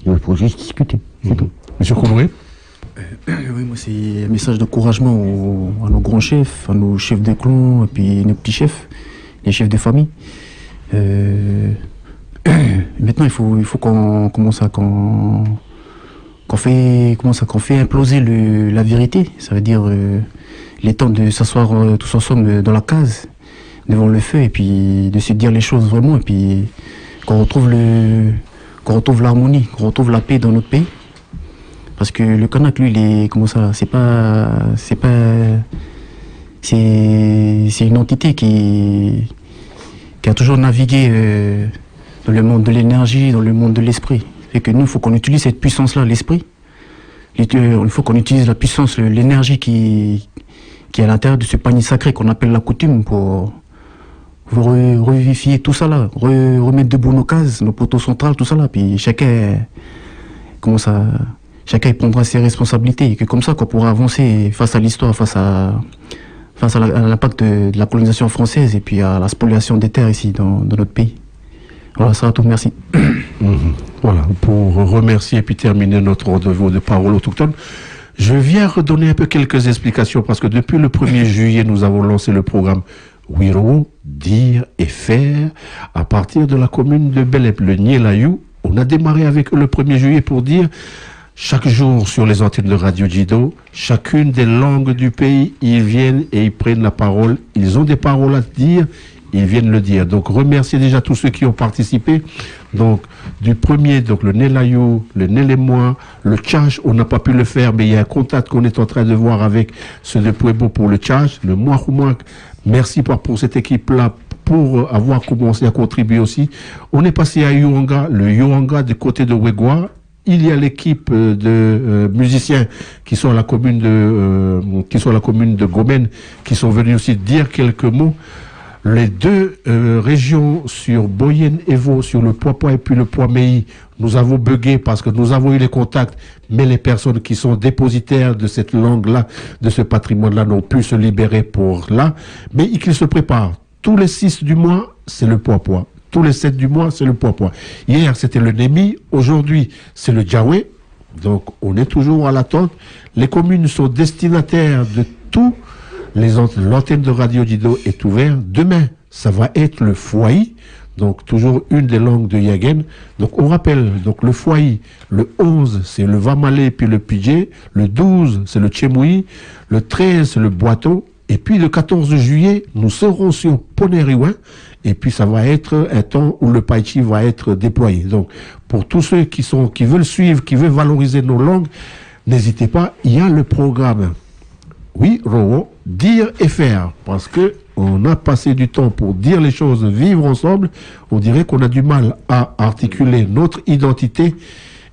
Il faut juste discuter, c'est tout. Monsieur Koulouré? Oui, moi c'est un message d'encouragement à nos grands chefs, à nos chefs de clan, et puis nos petits chefs, les chefs de famille. Maintenant, il faut qu'on commence à qu'on fait imploser la vérité. Ça veut dire il est temps de s'asseoir tous ensemble dans la case, devant le feu, et puis de se dire les choses vraiment, et puis qu'on retrouve l'harmonie, qu'on retrouve la paix dans notre pays. Parce que le Kanak, lui, il est c'est une entité qui a toujours navigué dans le monde de l'énergie, dans le monde de l'esprit. Et que nous, il faut qu'on utilise cette puissance-là, l'esprit. Il faut qu'on utilise la puissance, l'énergie qui est à l'intérieur de ce panier sacré qu'on appelle la coutume pour revivifier tout ça là, remettre debout nos cases, nos poteaux centrales, tout ça là. Puis chacun il prendra ses responsabilités et que comme ça qu'on pourra avancer face à l'histoire, face à l'impact de la colonisation française et puis à la spoliation des terres ici dans notre pays. Voilà, ça va tout, merci. Voilà, pour remercier et puis terminer notre rendez-vous de parole autochtone, je viens redonner un peu quelques explications parce que depuis le 1er juillet, nous avons lancé le programme Wiro, dire et faire à partir de la commune de Belep, le Nielayou. On a démarré avec eux le 1er juillet pour dire chaque jour sur les antennes de Radio Djido, chacune des langues du pays, ils viennent et ils prennent la parole. Ils ont des paroles à dire, ils viennent le dire. Donc remercier déjà tous ceux qui ont participé. Donc du premier, donc le Nelayou, le Nélémois, le Tchache, on n'a pas pu le faire, mais il y a un contact qu'on est en train de voir avec ceux de Puebo pour le Tchache, le Mouakoumouak. Merci pour cette équipe-là, pour avoir commencé à contribuer aussi. On est passé à Youanga, le Youanga du côté de Wegwa. Il y a l'équipe de musiciens qui sont à la commune de Gomen, qui sont venus aussi dire quelques mots. Les deux régions sur Boyen et Vaud, sur le Poipois et puis le Poiméi, nous avons bugué parce que nous avons eu les contacts, mais les personnes qui sont dépositaires de cette langue-là, de ce patrimoine-là, n'ont pu se libérer pour là. Mais qu'ils se préparent. Tous les 6 du mois, c'est le Poipois. Tous les 7 du mois, c'est le Poipois. Hier, c'était le Némi. Aujourd'hui, c'est le Djawé. Donc, on est toujours à l'attente. Les communes sont destinataires de tout. L'antenne de Radio Djido est ouverte. Demain, ça va être le Fouaï. Donc, toujours une des langues de Yagen. Donc, on rappelle, donc, le Fouaï, le 11, c'est le Vamalé puis le Pidjé. Le 12, c'est le Tchemoui. Le 13, c'est le Boiteau. Et puis, le 14 juillet, nous serons sur Poneriouin. Et puis, ça va être un temps où le Païchi va être déployé. Donc, pour tous ceux qui veulent suivre, qui veulent valoriser nos langues, n'hésitez pas, il y a le programme. Oui, Rowo, dire et faire. Parce que on a passé du temps pour dire les choses, vivre ensemble. On dirait qu'on a du mal à articuler notre identité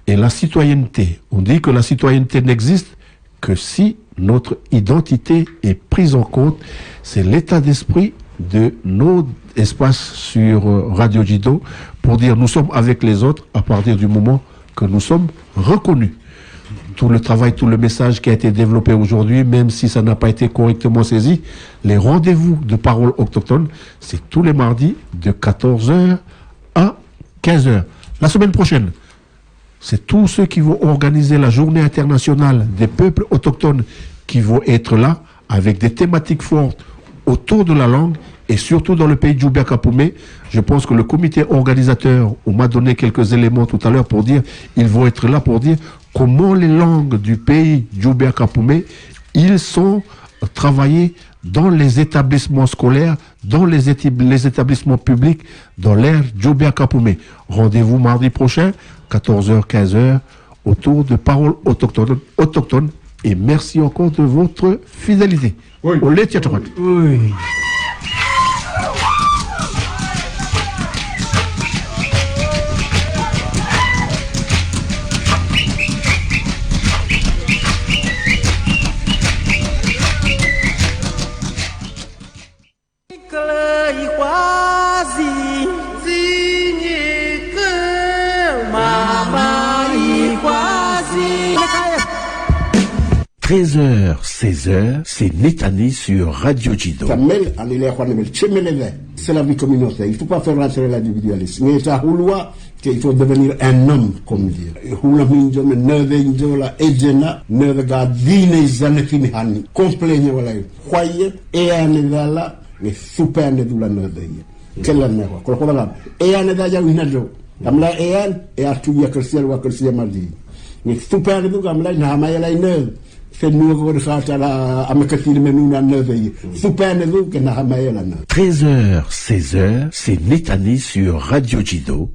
et la citoyenneté. On dit que la citoyenneté n'existe que si notre identité est prise en compte. C'est l'état d'esprit de nos espaces sur Radio Djido pour dire nous sommes avec les autres à partir du moment que nous sommes reconnus. Tout le travail, tout le message qui a été développé aujourd'hui, même si ça n'a pas été correctement saisi, les rendez-vous de parole autochtone, c'est tous les mardis de 14h à 15h. La semaine prochaine, c'est tous ceux qui vont organiser la journée internationale des peuples autochtones qui vont être là avec des thématiques fortes autour de la langue et surtout dans le pays de Djoubia-Kapoumé. Je pense que le comité organisateur, on m'a donné quelques éléments tout à l'heure pour dire, ils vont être là pour dire comment les langues du pays Djoubia-Kapoumé, ils sont travailler dans les établissements scolaires, dans les établissements publics, dans l'ère Djobia Kapoumé. Rendez-vous mardi prochain, 14h, 15h, autour de Paroles autochtones. Et merci encore de votre fidélité. Oui. Oui. « 13h, 16h, c'est Netani sur Radio Jido. C'est la vie communautaire. Il ne faut pas faire rentrer l'individualisme. Mais il faut devenir un homme, comme dire. C'est nous qui 13h, 16h, c'est Netani sur Radio Jido.